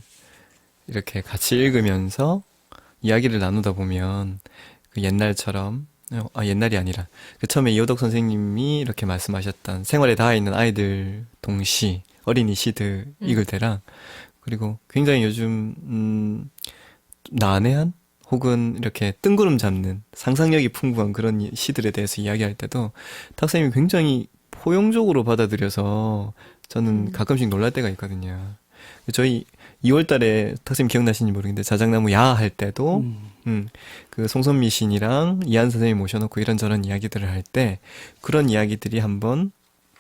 이렇게 같이 읽으면서 이야기를 나누다 보면 그 옛날처럼 옛날이 아니라 그 처음에 이호덕 선생님이 이렇게 말씀하셨던 생활에 닿아 있는 아이들 동시 어린이 시들 읽을 때랑 그리고 굉장히 요즘 난해한 혹은 이렇게 뜬구름 잡는 상상력이 풍부한 그런 시들에 대해서 이야기할 때도 탁쌤이 굉장히 포용적으로 받아들여서 저는 가끔씩 놀랄 때가 있거든요. 저희 2월 달에 탁쌤 기억나시는지 모르겠는데 자작나무 야 할 때도 그 송선미 씨랑 이한 선생님 모셔놓고 이런저런 이야기들을 할 때 그런 이야기들이 한번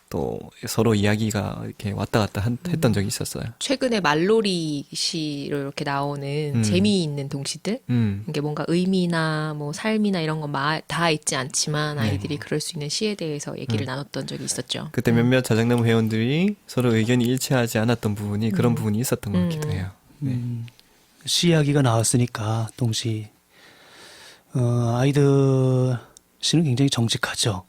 또 서로 이야기가 이렇게 왔다 갔다 했던 적이 있었어요. 최근에 말놀이 시로 이렇게 나오는 재미있는 동시들, 이게 뭔가 의미나 뭐 삶이나 이런 건 다 있지 않지만 아이들이 그럴 수 있는 시에 대해서 얘기를 나눴던 적이 있었죠. 그때 몇몇 자작나무 회원들이 서로 의견이 일치하지 않았던 부분이 그런 부분이 있었던 것 같기도 해요. 네. 시 이야기가 나왔으니까 동시 아이들 시는 굉장히 정직하죠.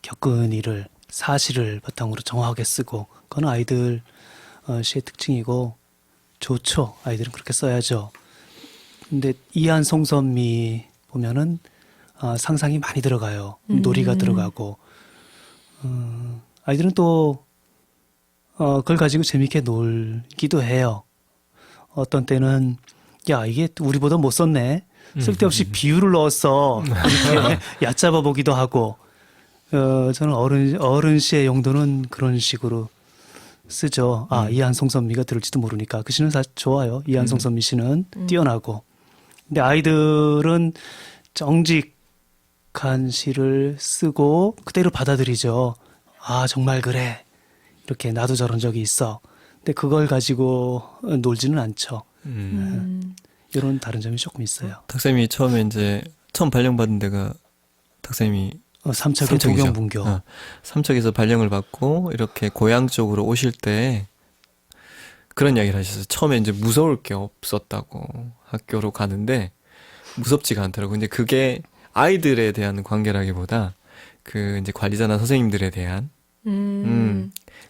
겪은 일을 사실을 바탕으로 정확하게 쓰고 그건 아이들 시의 특징이고 좋죠. 아이들은 그렇게 써야죠. 근데 이한 송선미 보면은 상상이 많이 들어가요. 놀이가 들어가고 아이들은 또 그걸 가지고 재밌게 놀기도 해요. 어떤 때는 야 이게 우리보다 못 썼네. 쓸데없이 비유를 넣었어. 이렇게 얕잡아 보기도 하고 저는 어른 시의 용도는 그런 식으로 쓰죠. 이한 송선미가 들을지도 모르니까 그 시는 사실 좋아요. 이한 송선미 씨는 뛰어나고 근데 아이들은 정직한 시를 쓰고 그대로 받아들이죠. 정말 그래. 이렇게 나도 저런 적이 있어. 근데 그걸 가지고 놀지는 않죠. 이런 다른 점이 조금 있어요. 탁쌤이 처음에 이제 처음 발령받은 데가 탁쌤이 삼척의 도경분교. 삼척에서 발령을 받고 이렇게 고향 쪽으로 오실 때 그런 이야기를 하셨어요. 처음에 이제 무서울 게 없었다고 학교로 가는데 무섭지가 않더라고요. 근데 그게 아이들에 대한 관계라기보다 그 이제 관리자나 선생님들에 대한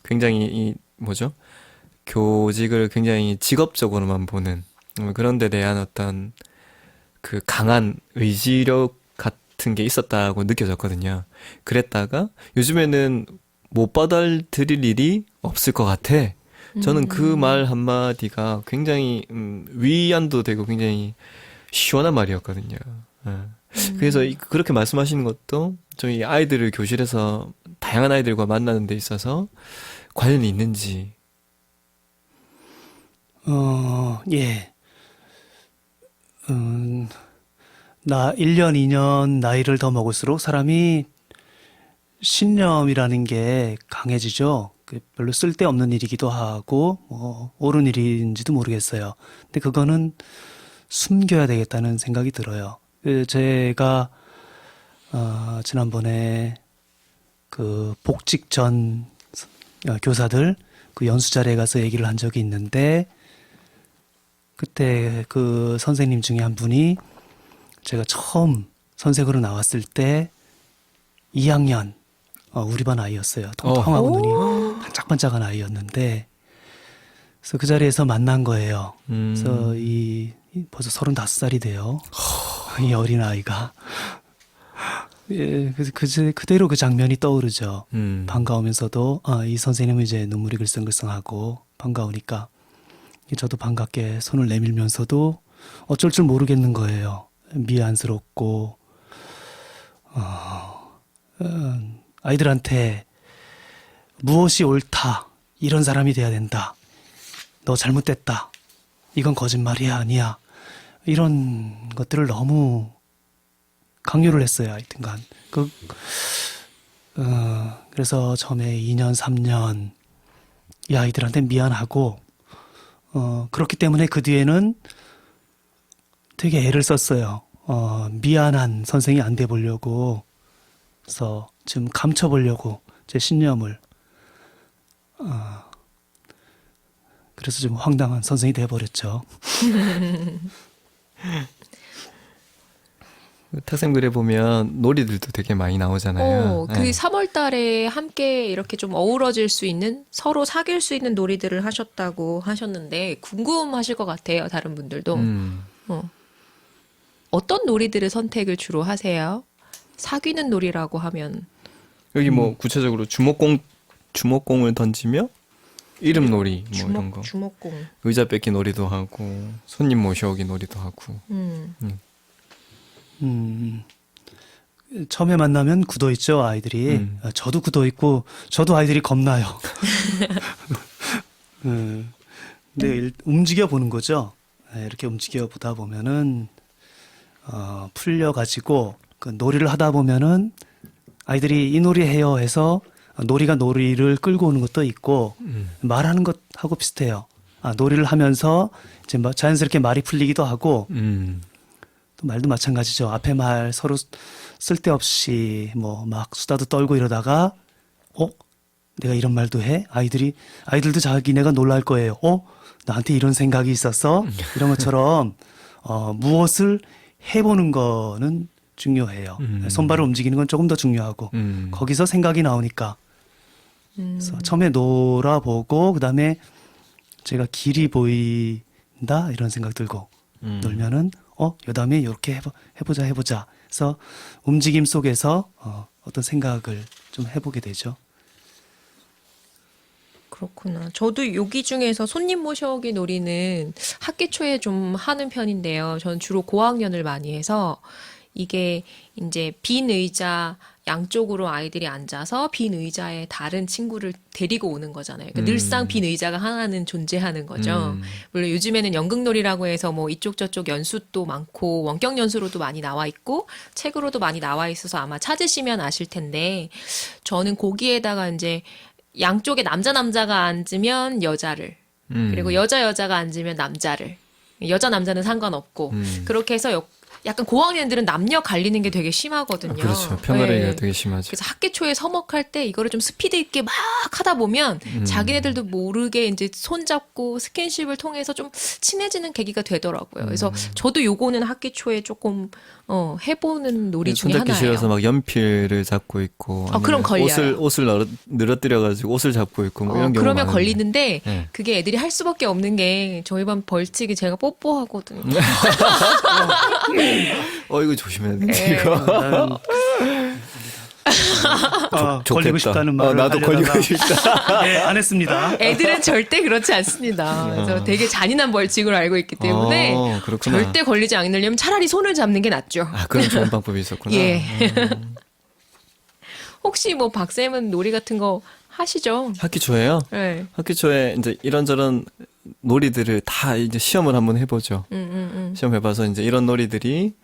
굉장히 이 뭐죠? 교직을 굉장히 직업적으로만 보는 그런 데 대한 어떤 그 강한 의지력 같은 게 있었다고 느껴졌거든요. 그랬다가 요즘에는 못 받아들일 일이 없을 것 같아. 저는 그 말 한마디가 굉장히 위안도 되고 굉장히 시원한 말이었거든요. 그래서 그렇게 말씀하시는 것도 저희 아이들을 교실에서 다양한 아이들과 만나는 데 있어서 관련이 있는지. 예. 나 1년, 2년 나이를 더 먹을수록 사람이 신념이라는 게 강해지죠. 별로 쓸데없는 일이기도 하고, 옳은 일인지도 모르겠어요. 근데 그거는 숨겨야 되겠다는 생각이 들어요. 제가, 지난번에 그 복직 전 교사들 그 연수 자리에 가서 얘기를 한 적이 있는데, 그때 그 선생님 중에 한 분이 제가 처음 선생으로 나왔을 때 2학년 우리 반 아이였어요. 통통하고 눈이 반짝반짝한 아이였는데 그래서 그 자리에서 만난 거예요. 그래서 벌써 35살이 돼요. 이 어린 아이가. 예, 그래서 그대로 그 장면이 떠오르죠. 반가우면서도 이 선생님은 이제 눈물이 글썽글썽하고 반가우니까 저도 반갑게 손을 내밀면서도 어쩔 줄 모르겠는 거예요. 미안스럽고 아이들한테 무엇이 옳다 이런 사람이 돼야 된다. 너 잘못됐다. 이건 거짓말이야 아니야. 이런 것들을 너무 강요를 했어요. 하여튼간 그래서 처음에 2년 3년 이 아이들한테 미안하고 그렇기 때문에 그 뒤에는 되게 애를 썼어요. 미안한 선생이 안 돼 보려고. 그래서 좀 감춰보려고 제 신념을. 그래서 좀 황당한 선생이 돼버렸죠. 탁쌤 글에 보면 놀이들도 되게 많이 나오잖아요. 그 3월 달에 함께 이렇게 좀 어우러질 수 있는, 서로 사귈 수 있는 놀이들을 하셨다고 하셨는데, 궁금하실 것 같아요, 다른 분들도. 어떤 놀이들을 선택을 주로 하세요? 사귀는 놀이라고 하면. 여기 뭐 구체적으로 주먹공을 던지며 이름놀이 뭐 이런 거. 주먹공. 의자 뺏기 놀이도 하고 손님 모셔오기 놀이도 하고. 처음에 만나면 굳어 있죠, 아이들이. 저도 굳어 있고, 저도 아이들이 겁나요. 근데 움직여 보는 거죠. 이렇게 움직여 보다 보면은, 풀려가지고, 그 놀이를 하다 보면은, 아이들이 이 놀이 해요 해서, 놀이가 놀이를 끌고 오는 것도 있고, 말하는 것하고 비슷해요. 놀이를 하면서, 이제 자연스럽게 말이 풀리기도 하고, 또 말도 마찬가지죠. 앞에 말 서로 쓸데없이 뭐 막 수다도 떨고 이러다가 내가 이런 말도 해? 아이들도 자기네가 놀랄 거예요. 나한테 이런 생각이 있었어? 이런 것처럼, 무엇을 해보는 거는 중요해요. 손발을 움직이는 건 조금 더 중요하고, 거기서 생각이 나오니까. 그래서 처음에 놀아보고, 그 다음에 제가 길이 보인다? 이런 생각 들고, 놀면은, 요 다음에 이렇게 해보자. 그래서 움직임 속에서, 어떤 생각을 좀 해보게 되죠. 그렇구나. 저도 요기 중에서 손님 모셔오기 놀이는 학기 초에 좀 하는 편인데요. 저는 주로 고학년을 많이 해서 이게 이제 빈 의자 양쪽으로 아이들이 앉아서 빈 의자에 다른 친구를 데리고 오는 거잖아요. 그러니까 늘상 빈 의자가 하나는 존재하는 거죠. 물론 요즘에는 연극놀이라고 해서 뭐 이쪽 저쪽 연수도 많고 원격 연수로도 많이 나와 있고 책으로도 많이 나와 있어서 아마 찾으시면 아실 텐데 저는 거기에다가 이제 양쪽에 남자가 앉으면 여자를 그리고 여자가 앉으면 남자를 여자 남자는 상관없고 그렇게 해서 약간 고학년들은 남녀 갈리는 게 되게 심하거든요. 그렇죠. 편가르기가 네. 되게 심하죠. 그래서 학기 초에 서먹할 때 이거를 좀 스피드 있게 막 하다 보면 자기네들도 모르게 이제 손잡고 스킨십을 통해서 좀 친해지는 계기가 되더라고요. 그래서 저도 요거는 학기 초에 조금 해보는 놀이 중에 손잡기 하나예요. 싫어서 막 연필을 잡고 있고 그럼 걸려요. 옷을 늘어뜨려가지고 옷을 잡고 있고 뭐 이런 경우 그러면 많은데. 걸리는데 네. 그게 애들이 할 수밖에 없는 게 저희 반 벌칙이 제가 뽀뽀하거든요. 이거 조심해야 돼. 네. 이거. 나는 걸리고 싶다는 말을 나도 하려다가 걸리고 싶다. 네, 안 했습니다. 애들은 절대 그렇지 않습니다. 그래서 되게 잔인한 벌칙으로 알고 있기 때문에 그렇구나. 절대 걸리지 않으려면 차라리 손을 잡는 게 낫죠. 그런 좋은 방법이 있었구나. 예. 혹시 뭐 박쌤은 놀이 같은 거 하시죠? 학기 초에요? 네. 학기 초에 이제 이런저런 놀이들을 다 이제 시험을 한번 해보죠. 시험 해봐서 이제 이런 놀이들이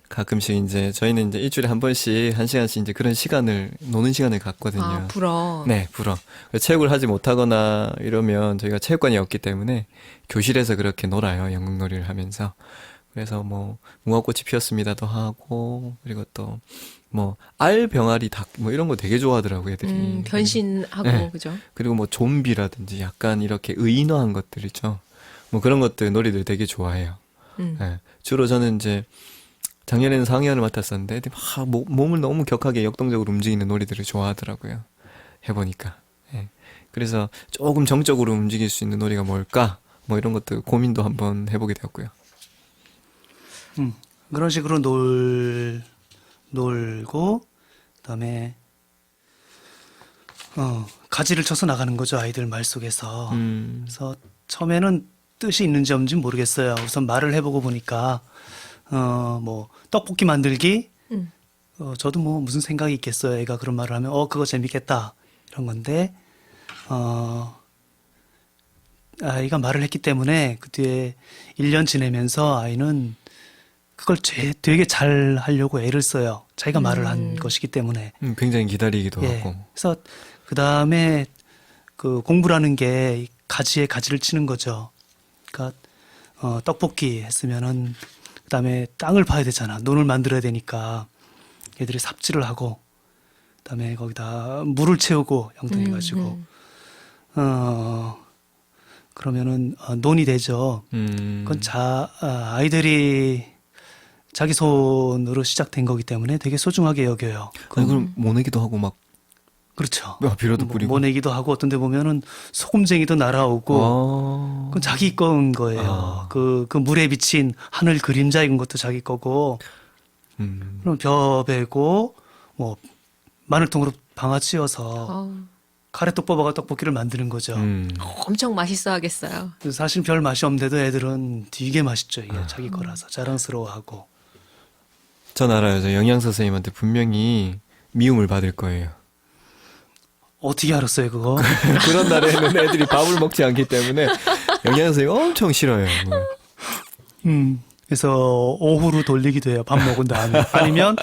가끔씩 이제 저희는 이제 일주일에 한 번씩 1시간씩 이제 그런 시간을 노는 시간을 갖거든요. 불어. 네, 불어. 체육을 하지 못하거나 이러면 저희가 체육관이 없기 때문에 교실에서 그렇게 놀아요. 연극놀이를 하면서. 그래서 뭐 무화꽃이 피었습니다도 하고 그리고 또 뭐 알병아리 닭 뭐 이런 거 되게 좋아하더라고요, 애들이. 변신하고 네. 그죠? 그리고 뭐 좀비라든지 약간 이렇게 의인화한 것들 있죠. 뭐 그런 것들 놀이들 되게 좋아해요. 네. 주로 저는 이제 작년에는 4학년을 맡았었는데 애들이 막 몸을 너무 격하게 역동적으로 움직이는 놀이들을 좋아하더라고요. 해보니까. 예. 그래서 조금 정적으로 움직일 수 있는 놀이가 뭘까? 뭐 이런 것들 고민도 한번 해보게 되었고요. 그런 식으로 놀고, 그다음에 가지를 쳐서 나가는 거죠, 아이들 말 속에서. 그래서 처음에는 뜻이 있는지 없는지 모르겠어요. 우선 말을 해보고 보니까 뭐 떡볶이 만들기. 저도 뭐 무슨 생각이 있겠어요. 애가 그런 말을 하면 그거 재밌겠다 이런 건데 아이가 말을 했기 때문에 그 뒤에 1년 지내면서 아이는 그걸 되게 잘 하려고 애를 써요. 자기가 말을 한 것이기 때문에. 굉장히 기다리기도 예. 하고. 그래서 그 다음에 그 공부라는 게 가지에 가지를 치는 거죠. 그러니까 떡볶이 했으면은 그 다음에 땅을 파야 되잖아. 논을 만들어야 되니까 애들이 삽질을 하고 그 다음에 거기다 물을 채우고 영통해가지고 그러면은 논이 되죠. 그건 아이들이 자기 손으로 시작된 거기 때문에 되게 소중하게 여겨요. 아니, 그럼 모내기도 하고 막 그렇죠. 비료도 뿌리고. 모내기도 하고 어떤 데 보면은 소금쟁이도 날아오고 그건 자기 거인 거예요. 그 물에 비친 하늘 그림자인 것도 자기 거고 그럼 벼 베고 뭐 마늘통으로 방아 찧어서 가래떡 뽑아가 떡볶이를 만드는 거죠. 엄청 맛있어 하겠어요. 그래서 사실 별 맛이 없는데도 애들은 되게 맛있죠. 이게 자기 거라서 자랑스러워하고. 전 알아요. 저 영양 선생님한테 분명히 미움을 받을 거예요. 어떻게 알았어요 그거? 그런 날에는 애들이 밥을 먹지 않기 때문에 영양 선생님 엄청 싫어요. 그래서 오후로 돌리기도 해요. 밥 먹은 다음에. 아니면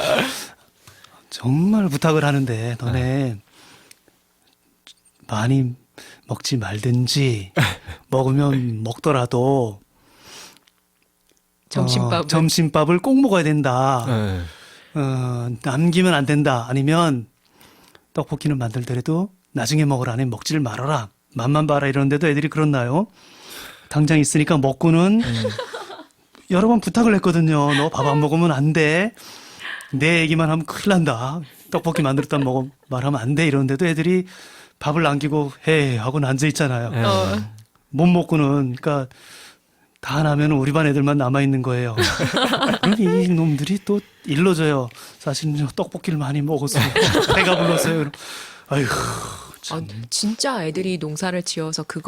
정말 부탁을 하는데 너네 많이 먹지 말든지 먹으면 먹더라도 점심밥을 꼭 먹어야 된다. 네. 남기면 안 된다. 아니면 떡볶이는 만들더라도 나중에 먹으라네 먹지를 말아라. 맛만 봐라 이러는데도 애들이 그렇나요? 당장 있으니까 먹고는 여러 번 부탁을 했거든요. 너 밥 안 먹으면 안 돼. 내 얘기만 하면 큰일 난다. 떡볶이 만들었다 말하면 안 돼. 이러는데도 애들이 밥을 남기고 해 하고 앉아 있잖아요. 네. 못 먹고는 그러니까 다 나면 우리 반 애들만 남아 있는 거예요. 그럼 이 놈들이 또 일러줘요. 사실은 떡볶이를 많이 먹었어요. 배가 불렀어요. 아이고. 참. 진짜 애들이 농사를 지어서 그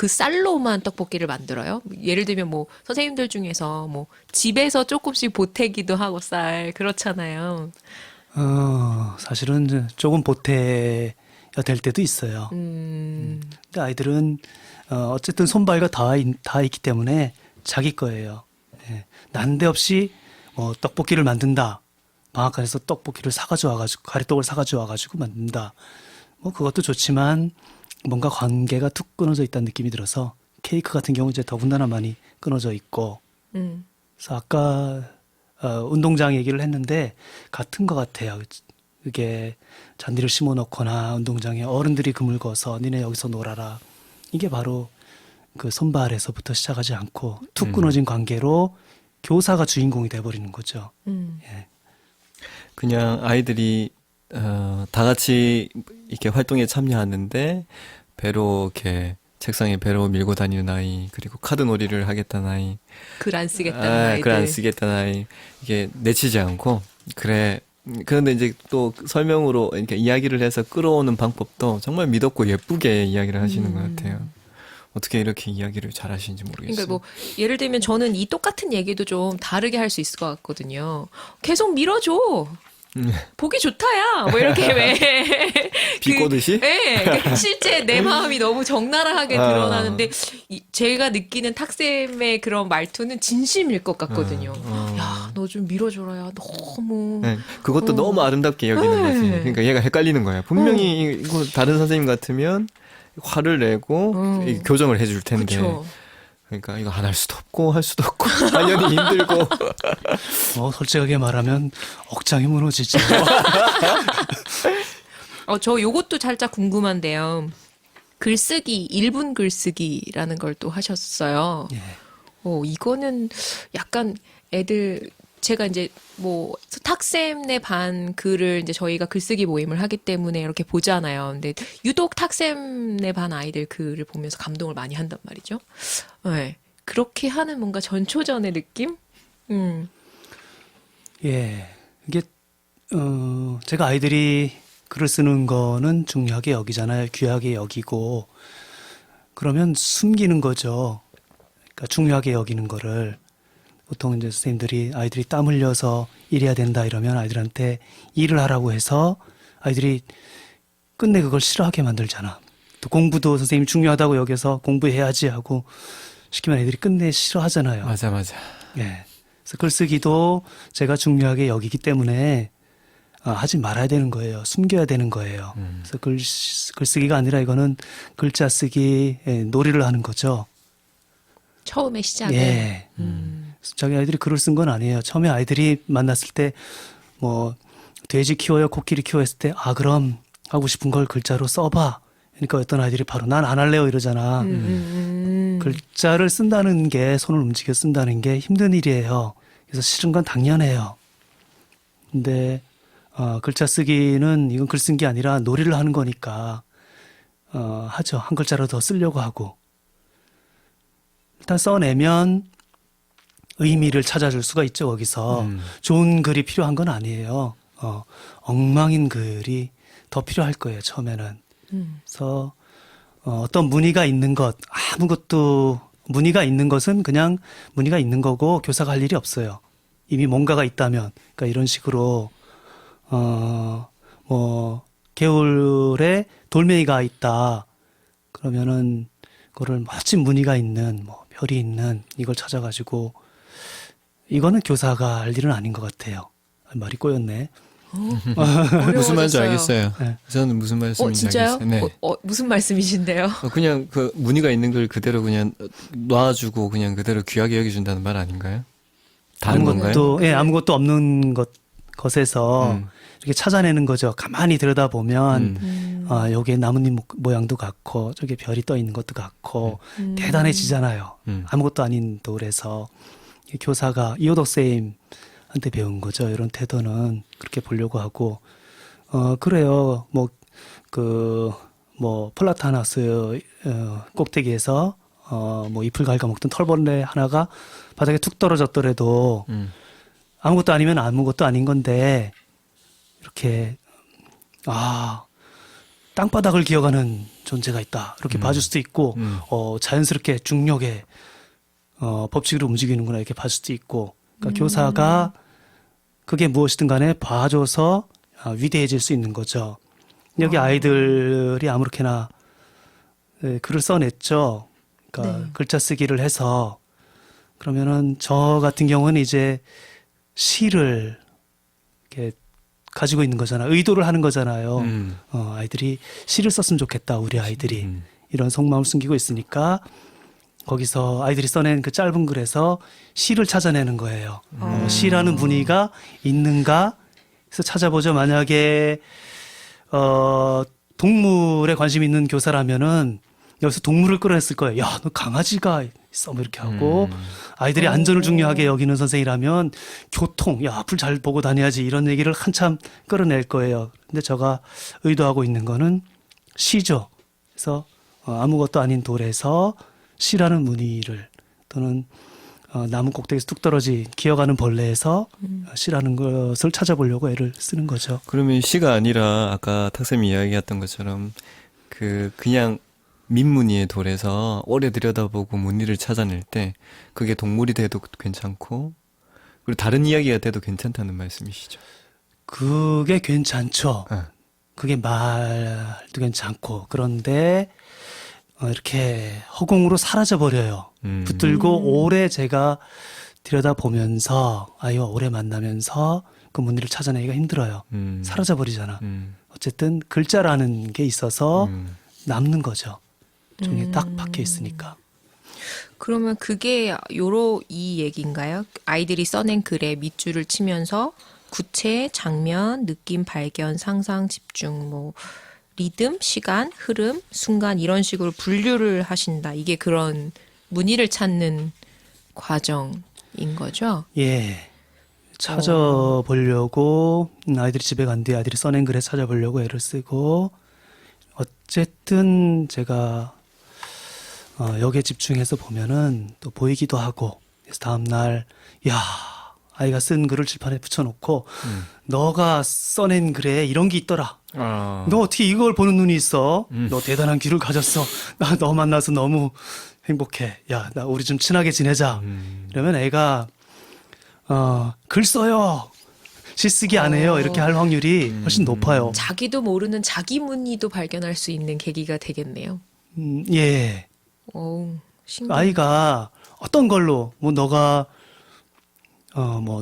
쌀로만 떡볶이를 만들어요? 예를 들면 뭐 선생님들 중에서 뭐 집에서 조금씩 보태기도 하고 쌀 그렇잖아요. 사실은 이제 조금 보태야 될 때도 있어요. 근데 아이들은 어쨌든 손발과 다 있기 때문에 자기 거예요. 예. 난데없이 뭐 떡볶이를 만든다. 방앗간에서 떡볶이를 사가지고 와가지고 가래떡을 사가지고 와가지고 만든다. 뭐 그것도 좋지만 뭔가 관계가 툭 끊어져 있다는 느낌이 들어서 케이크 같은 경우 이제 더군다나 많이 끊어져 있고. 그래서 아까 운동장 얘기를 했는데 같은 것 같아요. 이게 잔디를 심어놓거나 운동장에 어른들이 그물 그어서 니네 여기서 놀아라. 이게 바로 그 손발에서부터 시작하지 않고 툭 끊어진 관계로 교사가 주인공이 돼버리는 거죠. 예. 그냥 아이들이 다 같이 이렇게 활동에 참여하는데 배로 이렇게 책상에 배로 밀고 다니는 아이, 그리고 카드 놀이를 하겠다는 아이, 글 안 쓰겠다는 아이들. 글 안 쓰겠다는 아이, 이게 내치지 않고 그래. 그런데 이제 또 설명으로 이렇게 이야기를 해서 끌어오는 방법도 정말 미덥고 예쁘게 이야기를 하시는 것 같아요. 어떻게 이렇게 이야기를 잘 하시는지 모르겠어요. 그러니까 뭐 예를 들면 저는 이 똑같은 얘기도 좀 다르게 할 수 있을 것 같거든요. 계속 밀어줘. 보기 좋다야. 뭐 이렇게 왜 비꼬듯이? 네, 그러니까 실제 내 마음이 너무 적나라하게 드러나는데 제가 느끼는 탁쌤의 그런 말투는 진심일 것 같거든요. 야, 너 좀 밀어줘라야. 너무. 네, 그것도 너무 아름답게 여기는 거지. 그러니까 얘가 헷갈리는 거야. 분명히 이거 다른 선생님 같으면 화를 내고 이 교정을 해줄 텐데. 그쵸. 그러니까 이거 안 할 수도 없고 할 수도 없고 당연히 힘들고. 솔직하게 말하면 억장이 무너지죠. 저 요것도 살짝 궁금한데요. 글쓰기, 1분 글쓰기라는 걸 또 하셨어요. 예. 이거는 약간 애들, 제가 이제 뭐 탁쌤네 반 글을 이제 저희가 글쓰기 모임을 하기 때문에 이렇게 보잖아요. 근데 유독 탁쌤네 반 아이들 글을 보면서 감동을 많이 한단 말이죠. 네. 그렇게 하는 뭔가 전초전의 느낌? 예. 이게, 제가 아이들이 글을 쓰는 거는 중요하게 여기잖아요. 귀하게 여기고. 그러면 숨기는 거죠. 그러니까 중요하게 여기는 거를. 보통 이제 선생님들이 아이들이 땀 흘려서 일해야 된다 이러면 아이들한테 일을 하라고 해서 아이들이 끝내 그걸 싫어하게 만들잖아. 또 공부도 선생님이 중요하다고 여겨서 공부해야지 하고 시키면 애들이 끝내 싫어하잖아요. 맞아. 예. 그래서 글쓰기도 제가 중요하게 여기기 때문에 하지 말아야 되는 거예요. 숨겨야 되는 거예요. 그래서 글쓰기가 아니라 이거는 글자 쓰기, 놀이를 하는 거죠. 처음에 시작은. 예. 자기 아이들이 글을 쓴 건 아니에요. 처음에 아이들이 만났을 때 뭐 돼지 키워요, 코끼리 키워 했을 때 그럼 하고 싶은 걸 글자로 써봐. 그러니까 어떤 아이들이 바로 난 안 할래요 이러잖아. 글자를 쓴다는 게, 손을 움직여 쓴다는 게 힘든 일이에요. 그래서 싫은 건 당연해요. 근데 글자 쓰기는 이건 글 쓴 게 아니라 놀이를 하는 거니까 하죠. 한 글자로 더 쓰려고 하고. 일단 써내면 의미를 찾아줄 수가 있죠. 거기서 좋은 글이 필요한 건 아니에요. 엉망인 글이 더 필요할 거예요. 처음에는. 그래서 어떤 무늬가 있는 것, 아무것도, 무늬가 있는 것은 그냥 무늬가 있는 거고 교사가 할 일이 없어요. 이미 뭔가가 있다면. 그러니까 이런 식으로 뭐 개울에 돌멩이가 있다. 그러면은 그거를 멋진 무늬가 있는, 뭐 별이 있는 이걸 찾아가지고, 이거는 교사가 할 일은 아닌 것 같아요. 말이 꼬였네. 무슨 말인지 어려워졌어요. 알겠어요. 네. 저는 무슨 말씀인지 진짜요? 알겠어요. 네. 무슨 말씀이신데요? 그냥 그 무늬가 있는 걸 그대로 그냥 놔주고 그냥 그대로 귀하게 여기준다는 말 아닌가요? 다른 건가요? 아무것도 없는 것에서 이렇게 찾아내는 거죠. 가만히 들여다보면 여기에 나뭇잎 모양도 같고 저기 별이 떠 있는 것도 같고 대단해지잖아요. 아무것도 아닌 돌에서 교사가 이호덕 쌤한테 배운 거죠. 이런 태도는 그렇게 보려고 하고 그래요. 플라타나스 꼭대기에서 잎을 갉아먹던 털벌레 하나가 바닥에 툭 떨어졌더라도 아무것도 아니면 아무것도 아닌 건데 이렇게 땅바닥을 기어가는 존재가 있다 이렇게 봐줄 수도 있고 자연스럽게 중력의 법칙으로 움직이는구나 이렇게 봐줄 수도 있고 그러니까 교사가 그게 무엇이든 간에 봐줘서 위대해질 수 있는 거죠. 여기 아이들이 아무렇게나 글을 써냈죠. 그러니까 네. 글자 쓰기를 해서 그러면은 저 같은 경우는 이제 시를 이렇게 가지고 있는 거잖아요. 의도를 하는 거잖아요. 아이들이 시를 썼으면 좋겠다. 우리 아이들이 이런 속마음을 숨기고 있으니까 거기서 아이들이 써낸 그 짧은 글에서 시를 찾아내는 거예요. 시라는 분위기가 있는가 해서 찾아보죠. 만약에 동물에 관심 있는 교사라면은 여기서 동물을 끌어냈을 거예요. 야, 너 강아지가 있어. 뭐 이렇게 하고 아이들이 안전을 중요하게 여기는 선생이라면 교통, 야, 앞을 잘 보고 다녀야지 이런 얘기를 한참 끌어낼 거예요. 근데 제가 의도하고 있는 거는 시죠. 그래서 아무것도 아닌 돌에서 시라는 무늬를 또는 나무 꼭대기에서 뚝 떨어진 기어가는 벌레에서 시라는 것을 찾아보려고 애를 쓰는 거죠. 그러면 시가 아니라 아까 탁쌤이 이야기했던 것처럼 그냥 민무늬의 돌에서 오래 들여다보고 무늬를 찾아낼 때 그게 동물이 돼도 괜찮고 그리고 다른 이야기가 돼도 괜찮다는 말씀이시죠? 그게 괜찮죠. 그게 말도 괜찮고 그런데 이렇게 허공으로 사라져 버려요. 붙들고 오래 제가 들여다보면서 아이와 오래 만나면서 그 무늬를 찾아내기가 힘들어요. 사라져 버리잖아. 어쨌든 글자라는 게 있어서 남는 거죠. 종이에 딱 박혀 있으니까. 그러면 그게 이 얘기인가요? 아이들이 써낸 글에 밑줄을 치면서 구체, 장면, 느낌, 발견, 상상, 집중, 리듬, 시간, 흐름, 순간 이런 식으로 분류를 하신다. 이게 그런 무늬를 찾는 과정인 거죠? 예. 찾아보려고 아이들이 집에 간 뒤에 아이들이 써낸 글에 찾아보려고 애를 쓰고 어쨌든 제가 여기에 집중해서 보면은 또 보이기도 하고 그래서 다음날 야 아이가 쓴 글을 칠판에 붙여놓고 너가 써낸 글에 이런 게 있더라. 너 어떻게 이걸 보는 눈이 있어? 너 대단한 귀를 가졌어. 나 너 만나서 너무 행복해. 야, 나 우리 좀 친하게 지내자. 이러면 애가 글 써요. 시 쓰기 안 해요. 이렇게 할 확률이 훨씬 높아요. 자기도 모르는 자기 무늬도 발견할 수 있는 계기가 되겠네요. 예. 오, 신기해. 아이가 어떤 걸로 너가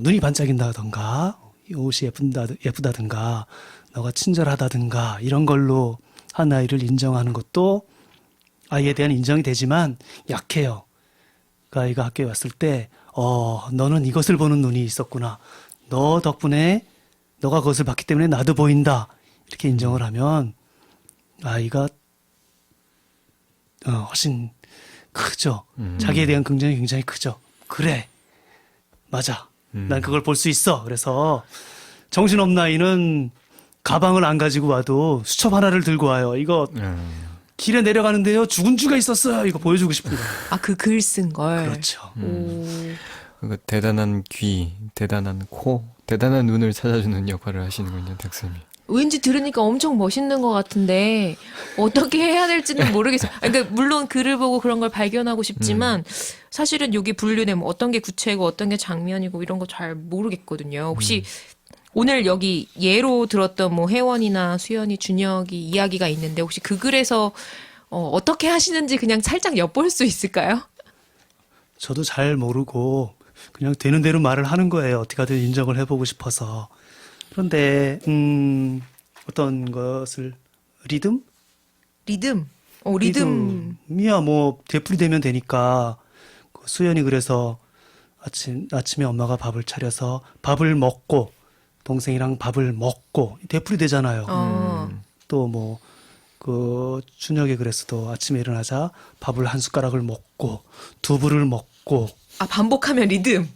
눈이 반짝인다던가 옷이 예쁘다든가 너가 친절하다든가 이런 걸로 한 아이를 인정하는 것도 아이에 대한 인정이 되지만 약해요. 그 아이가 학교에 왔을 때 너는 이것을 보는 눈이 있었구나. 너 덕분에 너가 그것을 봤기 때문에 나도 보인다. 이렇게 인정을 하면 아이가 훨씬 크죠. 자기에 대한 긍정이 굉장히 크죠. 그래. 맞아. 난 그걸 볼 수 있어. 그래서 정신없는 아이는 가방을 안 가지고 와도 수첩 하나를 들고 와요. 이거 길에 내려가는데요. 죽은 쥐가 있었어요. 이거 보여주고 싶은 거예요. 아, 그 글 쓴 걸. 그렇죠. 그러니까 대단한 귀, 대단한 코, 대단한 눈을 찾아주는 역할을 하시는군요, 탁쌤이. 왠지 들으니까 엄청 멋있는 것 같은데 어떻게 해야 될지는 모르겠어요. 그러니까 물론 글을 보고 그런 걸 발견하고 싶지만 사실은 여기 분류되면 어떤 게 구체고 어떤 게 장면이고 이런 거 잘 모르겠거든요. 혹시 오늘 여기 예로 들었던 혜원이나 수연이, 준혁이 이야기가 있는데 혹시 그 글에서 어떻게 하시는지 그냥 살짝 엿볼 수 있을까요? 저도 잘 모르고 그냥 되는 대로 말을 하는 거예요. 어떻게 하든 인정을 해보고 싶어서. 그런데 어떤 것을 리듬? 리듬. 리듬. 리듬이야 되풀이되면 되니까 수연이 그래서 아침에 엄마가 밥을 차려서 밥을 먹고 동생이랑 밥을 먹고 되풀이 되잖아요. 또 뭐 그 준혁의 그래서도 아침에 일어나자 밥을 한 숟가락을 먹고 두부를 먹고 아, 반복하면 리듬.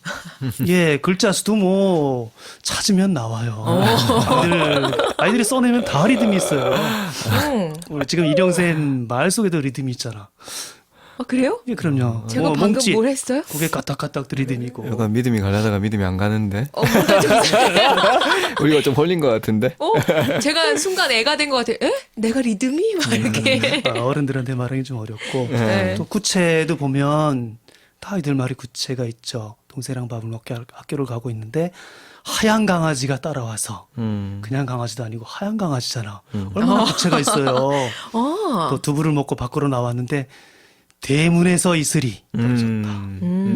예, 글자 수도 뭐 찾으면 나와요. 아이들이 써내면 다 리듬이 있어요. 우리 지금 이령센 말 속에도 리듬이 있잖아. 아, 그래요? 예, 그럼요. 제가 뭐 방금 몸짓, 뭘 했어요? 고개 까딱까딱 리듬이고. 약간 믿음이 가려다가 믿음이 안 가는데 뭔가 좀 우리가 좀 홀린 것 같은데. 제가 순간 애가 된 것 같아요. 에? 내가 리듬이? 막 이렇게. 어른들한테 말하기 좀 어렵고. 네. 또 구체도 보면 다 아이들 말이 구체가 있죠. 동생이랑 밥을 먹게 학교를 가고 있는데 하얀 강아지가 따라와서 그냥 강아지도 아니고 하얀 강아지잖아. 얼마나 구체가 있어요. 또 두부를 먹고 밖으로 나왔는데 대문에서 이슬이 떨어졌다.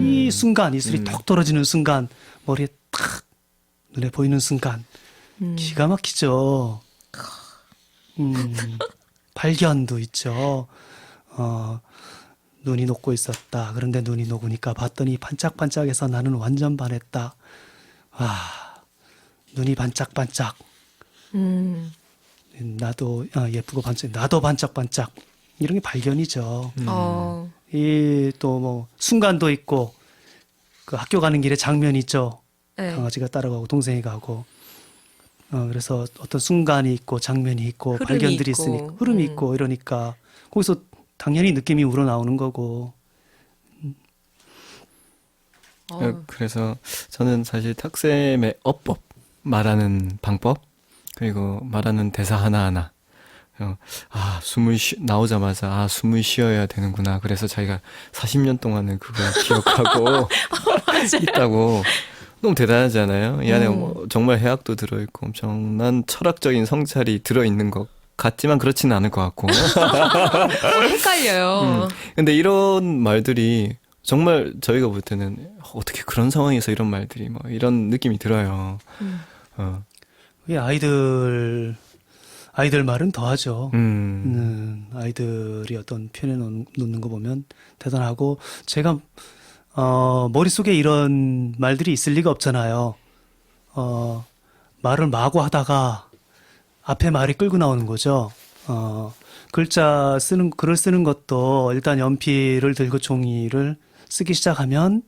이 순간 이슬이 톡 떨어지는 순간 머리에 탁 눈에 보이는 순간 기가 막히죠. 발견도 있죠. 눈이 녹고 있었다. 그런데 눈이 녹으니까 봤더니 반짝반짝해서 나는 완전 반했다. 와, 눈이 반짝반짝. 나도 예쁘고 반짝. 나도 반짝반짝. 이런 게 발견이죠. 이 또 뭐 순간도 있고 그 학교 가는 길에 장면이 있죠. 네. 강아지가 따라가고 동생이 가고. 그래서 어떤 순간이 있고 장면이 있고 흐름이 발견들이 있고. 있으니까 흐름이 있고 이러니까 거기서 당연히 느낌이 우러나오는 거고. 그래서 저는 사실 탁쌤의 어법, 말하는 방법, 그리고 말하는 대사 하나하나. 나오자마자, 숨을 쉬어야 되는구나. 그래서 자기가 40년 동안은 그걸 기억하고 있다고. 너무 대단하지 않아요? 이 안에 뭐 정말 해학도 들어있고 엄청난 철학적인 성찰이 들어있는 것 같지만 그렇지는 않을 것 같고. 헷갈려요. 근데 이런 말들이 정말 저희가 볼 때는 어떻게 그런 상황에서 이런 말들이 뭐 이런 느낌이 들어요. 왜 아이들 말은 더하죠. 아이들이 어떤 표현에 놓는 거 보면 대단하고 제가 머릿속에 이런 말들이 있을 리가 없잖아요. 말을 마구 하다가 앞에 말이 끌고 나오는 거죠. 글을 쓰는 것도 일단 연필을 들고 종이를 쓰기 시작하면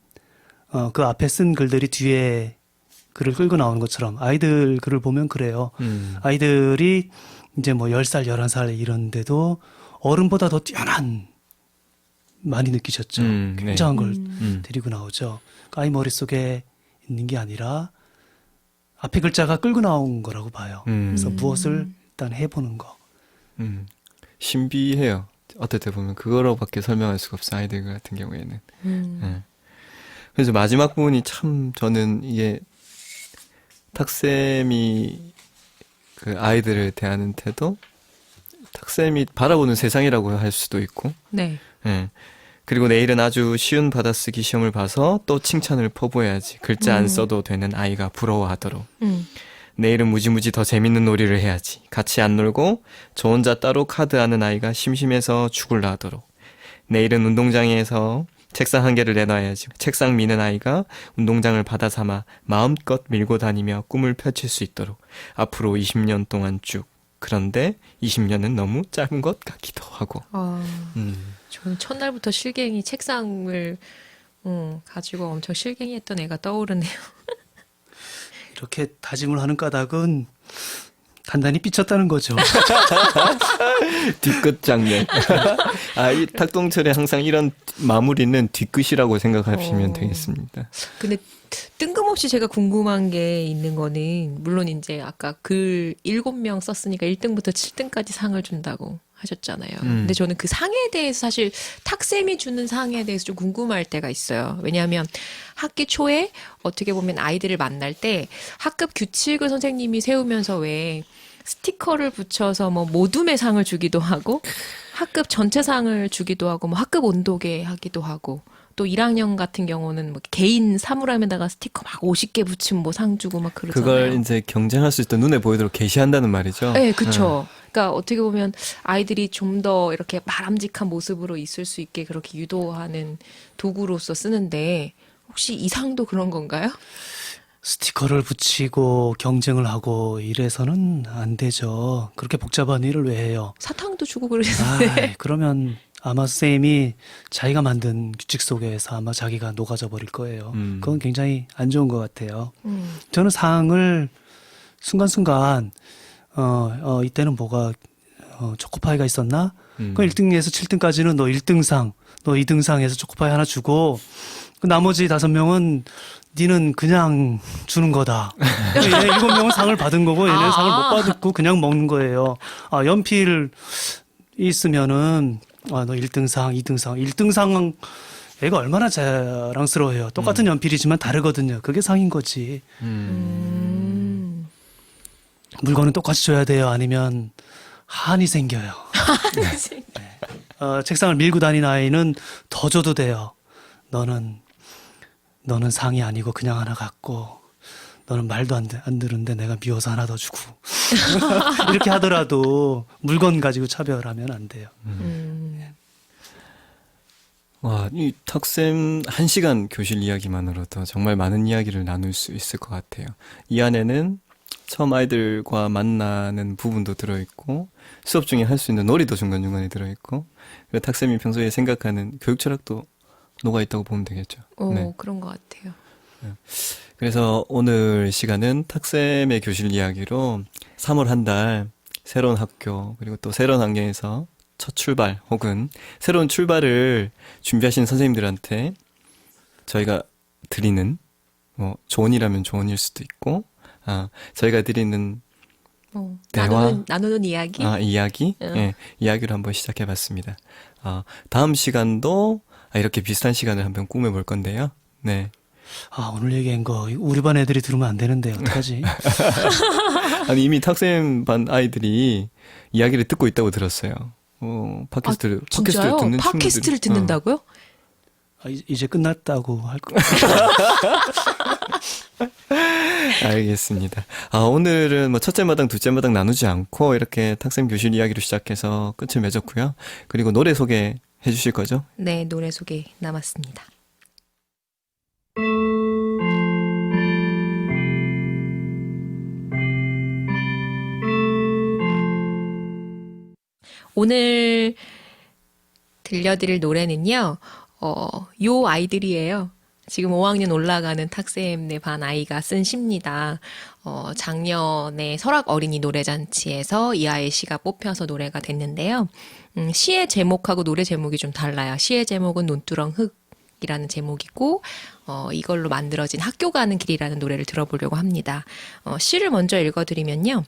그 앞에 쓴 글들이 뒤에 글을 끌고 나오는 것처럼 아이들 글을 보면 그래요. 아이들이 이제 뭐 10살, 11살 이런데도 어른보다 더 뛰어난 많이 느끼셨죠. 굉장한 걸 데리고 나오죠. 그러니까 아이 머릿속에 있는 게 아니라 앞에 글자가 끌고 나온 거라고 봐요. 그래서 무엇을 일단 해보는 거. 신비해요. 어떨 때 보면 그거로밖에 설명할 수가 없어, 아이들 같은 경우에는. 네. 그래서 마지막 부분이 참 저는 이게 탁쌤이 그 아이들을 대하는 태도, 탁쌤이 바라보는 세상이라고 할 수도 있고, 네. 예. 그리고 내일은 아주 쉬운 받아쓰기 시험을 봐서 또 칭찬을 퍼부어야지. 글자 안 써도 되는 아이가 부러워하도록. 내일은 무지무지 더 재밌는 놀이를 해야지. 같이 안 놀고 저 혼자 따로 카드하는 아이가 심심해서 죽을라 하도록. 내일은 운동장에서 책상 한 개를 내놔야지. 책상 미는 아이가 운동장을 받아 삼아 마음껏 밀고 다니며 꿈을 펼칠 수 있도록. 앞으로 20년 동안 쭉. 그런데 20년은 너무 짧은 것 같기도 하고. 저는 첫날부터 실갱이 책상을 가지고 엄청 실갱이했던 애가 떠오르네요. 이렇게 다짐을 하는 까닭은 단단히 삐쳤다는 거죠. 뒤끝 장면. 이 탁동철의 항상 이런 마무리는 뒤끝이라고 생각하시면 되겠습니다. 근데 뜬금없이 제가 궁금한 게 있는 거는 물론 이제 아까 글 7명 썼으니까 1등부터 7등까지 상을 준다고 하셨잖아요. 근데 저는 그 상에 대해서 사실 탁쌤이 주는 상에 대해서 좀 궁금할 때가 있어요. 왜냐하면 학기 초에 어떻게 보면 아이들을 만날 때 학급 규칙을 선생님이 세우면서 왜 스티커를 붙여서 뭐 모둠의 상을 주기도 하고 학급 전체 상을 주기도 하고 뭐 학급 온도계 하기도 하고 또 1학년 같은 경우는 뭐 개인 사물함에다가 스티커 막 50개 붙이면 뭐 상 주고 막 그러잖아요. 그걸 이제 경쟁할 수 있도록 눈에 보이도록 게시한다는 말이죠. 네, 그렇죠. 그러니까 어떻게 보면 아이들이 좀 더 이렇게 바람직한 모습으로 있을 수 있게 그렇게 유도하는 도구로서 쓰는데 혹시 이 상도 그런 건가요? 스티커를 붙이고 경쟁을 하고 이래서는 안 되죠. 그렇게 복잡한 일을 왜 해요? 사탕도 주고 그러는데. 그러면 아마 쌤이 자기가 만든 규칙 속에서 아마 자기가 녹아져 버릴 거예요. 그건 굉장히 안 좋은 것 같아요. 저는 상을 순간순간 이때는 뭐가 초코파이가 있었나? 그 1등에서 7등까지는 너 1등상, 너 2등상에서 초코파이 하나 주고 그 나머지 5명은 니는 그냥 주는 거다. 얘네 7명은 상을 받은 거고 얘네는 상을 못 받고 그냥 먹는 거예요. 연필 있으면은 너 1등상, 2등상, 1등상 애가 얼마나 자랑스러워해요. 똑같은 연필이지만 다르거든요. 그게 상인 거지. 물건은 똑같이 줘야 돼요. 아니면 한이 생겨요. 책상을 밀고 다니는 아이는 더 줘도 돼요. 너는 상이 아니고 그냥 하나 갖고 너는 말도 안 듣는데 내가 미워서 하나 더 주고 이렇게 하더라도 물건 가지고 차별하면 안 돼요. 와, 이 탁쌤 1시간 교실 이야기만으로도 정말 많은 이야기를 나눌 수 있을 것 같아요. 이 안에는 처음 아이들과 만나는 부분도 들어있고 수업 중에 할 수 있는 놀이도 중간중간에 들어있고 그리고 탁쌤이 평소에 생각하는 교육 철학도 녹아있다고 보면 되겠죠. 네. 그런 것 같아요. 그래서 오늘 시간은 탁쌤의 교실 이야기로 3월 한 달 새로운 학교 그리고 또 새로운 환경에서 첫 출발 혹은 새로운 출발을 준비하시는 선생님들한테 저희가 드리는 조언이라면 조언일 수도 있고 저희가 드리는 대화 나누는 이야기. 이야기 예, 이야기를 한번 시작해봤습니다. 다음 시간도 이렇게 비슷한 시간을 한번 꾸며볼 건데요. 네. 오늘 얘기한 거 우리 반 애들이 들으면 안 되는데 어떡하지? 아니 이미 탁쌤 반 아이들이 이야기를 듣고 있다고 들었어요. 팟캐스트를 진짜요? 듣는 팟캐스트를 친구들이. 듣는다고요? 이제 끝났다고 할 거. 알겠습니다. 오늘은 첫째 마당, 둘째 마당 나누지 않고 이렇게 탁쌤 교실 이야기로 시작해서 끝을 맺었고요. 그리고 노래 소개해 주실 거죠? 네, 노래 소개 남았습니다. 오늘 들려드릴 노래는요, 요 아이들이에요. 지금 5학년 올라가는 탁쌤네 반 아이가 쓴 시입니다. 작년에 설악 어린이 노래잔치에서 이 아이의 시가 뽑혀서 노래가 됐는데요. 시의 제목하고 노래 제목이 좀 달라요. 시의 제목은 논두렁 흙이라는 제목이고, 이걸로 만들어진 학교 가는 길이라는 노래를 들어보려고 합니다. 시를 먼저 읽어드리면요.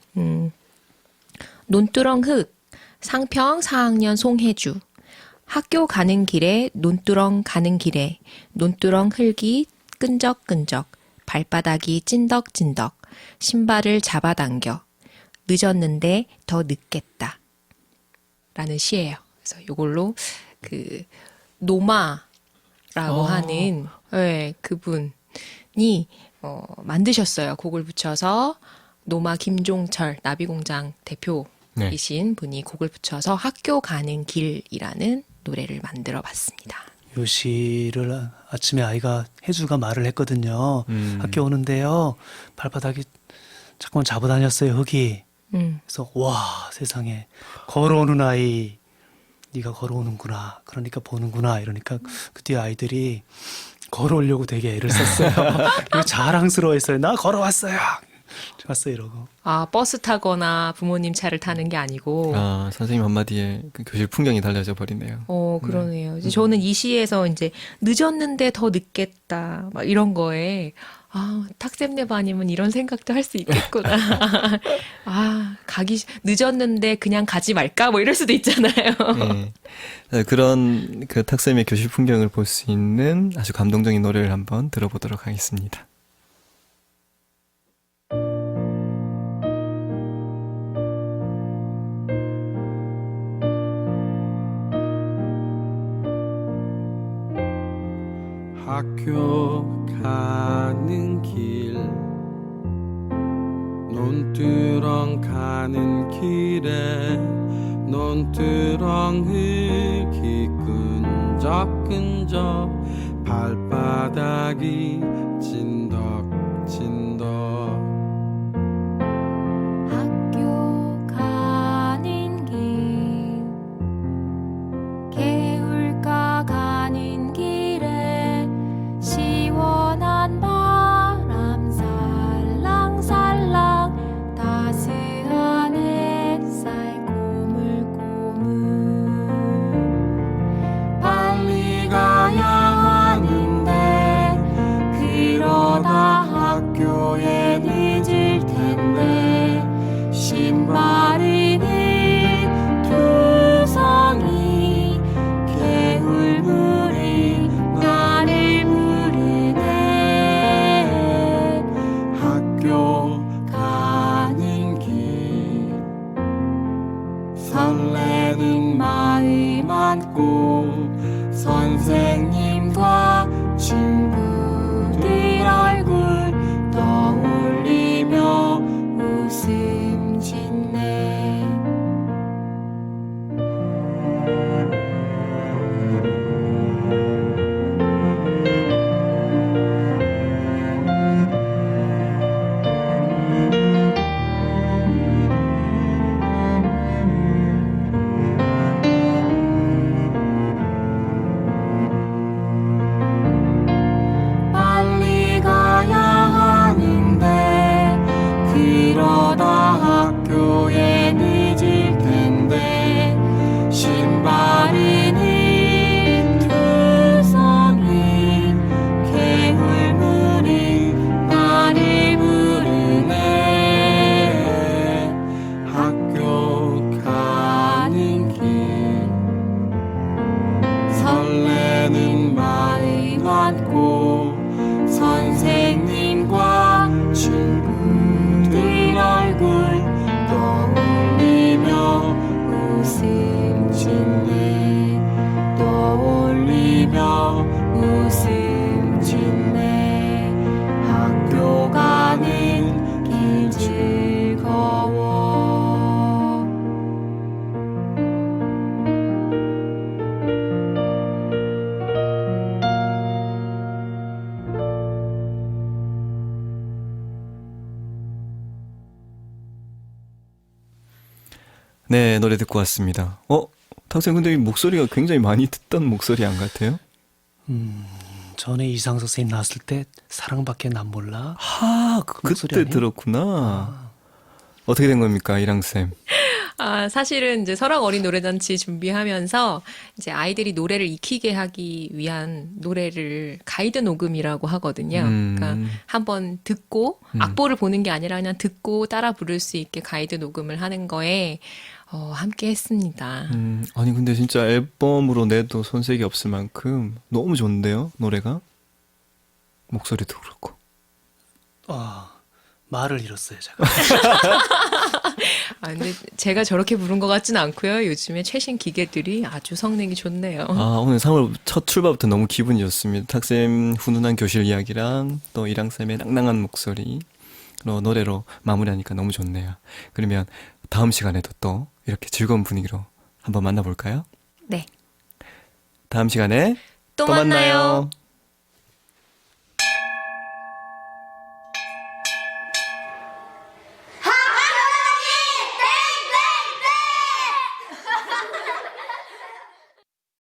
논두렁 흙, 상평 4학년 송혜주. 학교 가는 길에 논두렁 가는 길에 논두렁 흙이 끈적끈적 발바닥이 찐덕찐덕 신발을 잡아당겨 늦었는데 더 늦겠다 라는 시예요. 그래서 이걸로 그 노마라고 하는 그분이 만드셨어요. 곡을 붙여서 노마 김종철 나비공장 대표이신 분이 곡을 붙여서 학교 가는 길이라는 노래를 만들어 봤습니다. 요 시를 아침에 아이가 혜주가 말을 했거든요. 학교 오는데요. 발바닥이 자꾸만 잡아다녔어요. 흙이. 그래서 와 세상에 걸어오는 아이 네가 걸어오는구나. 그러니까 보는구나. 이러니까 그 뒤에 아이들이 걸어오려고 되게 애를 썼어요. 그리고 자랑스러워했어요. 나 걸어왔어요. 좋았어요 이러고. 버스 타거나 부모님 차를 타는 게 아니고. 선생님 한마디에 그 교실 풍경이 달라져 버리네요. 그러네요. 이제 저는 이 시에서 이제 늦었는데 더 늦겠다 막 이런 거에 탁쌤네 반이면 이런 생각도 할 수 있겠구나. 늦었는데 그냥 가지 말까 뭐 이럴 수도 있잖아요. 네. 그런 그 탁쌤의 교실 풍경을 볼 수 있는 아주 감동적인 노래를 한번 들어보도록 하겠습니다. 학교 가는 길 논두렁 가는 길에 논두렁 흙이 끈적끈적 발바닥이 찐덕찐덕 학교에 늦을 텐데 신발은 투성이 개울물이 나를 부르네 학교 가는 길 설레는 마음 안고 선생님과 친구들 얼굴 떠올리며 웃음 짓네 빨리 가야 하는데 그러다 학교에 늦을 텐데 신발은 투성이 개울물이 나를 부르네 학교 가는 길 설레는 마음 안고 선생님과 친구들 얼굴 떠올리며 웃음 짓네 떠올리며 웃음 짓네 학교 가는 길 즐거워 네, 노래 듣고 왔습니다. 탁생 근데 이 목소리가 굉장히 많이 듣던 목소리 안 같아요? 전에 이상 선생님 나왔을 때 사랑밖에 난 몰라. 그때 목소리 아니에요? 들었구나. 어떻게 된 겁니까, 이랑쌤? 사실은 이제 설악 어린 노래잔치 준비하면서 이제 아이들이 노래를 익히게 하기 위한 노래를 가이드 녹음이라고 하거든요. 그러니까 한번 듣고 악보를 보는 게 아니라 그냥 듣고 따라 부를 수 있게 가이드 녹음을 하는 거에 함께 했습니다. 아니, 근데 진짜 앨범으로 내도 손색이 없을 만큼 너무 좋은데요, 노래가? 목소리도 그렇고. 말을 잃었어요, 제가. 근데 제가 저렇게 부른 것 같지는 않고요. 요즘에 최신 기계들이 아주 성능이 좋네요. 오늘 3월 첫 출발부터 너무 기분이 좋습니다. 탁쌤 훈훈한 교실 이야기랑 또 이랑쌤의 낭낭한 목소리, 노래로 마무리하니까 너무 좋네요. 그러면 다음 시간에도 또 이렇게 즐거운 분위기로 한번 만나볼까요? 네. 다음 시간에 또 만나요.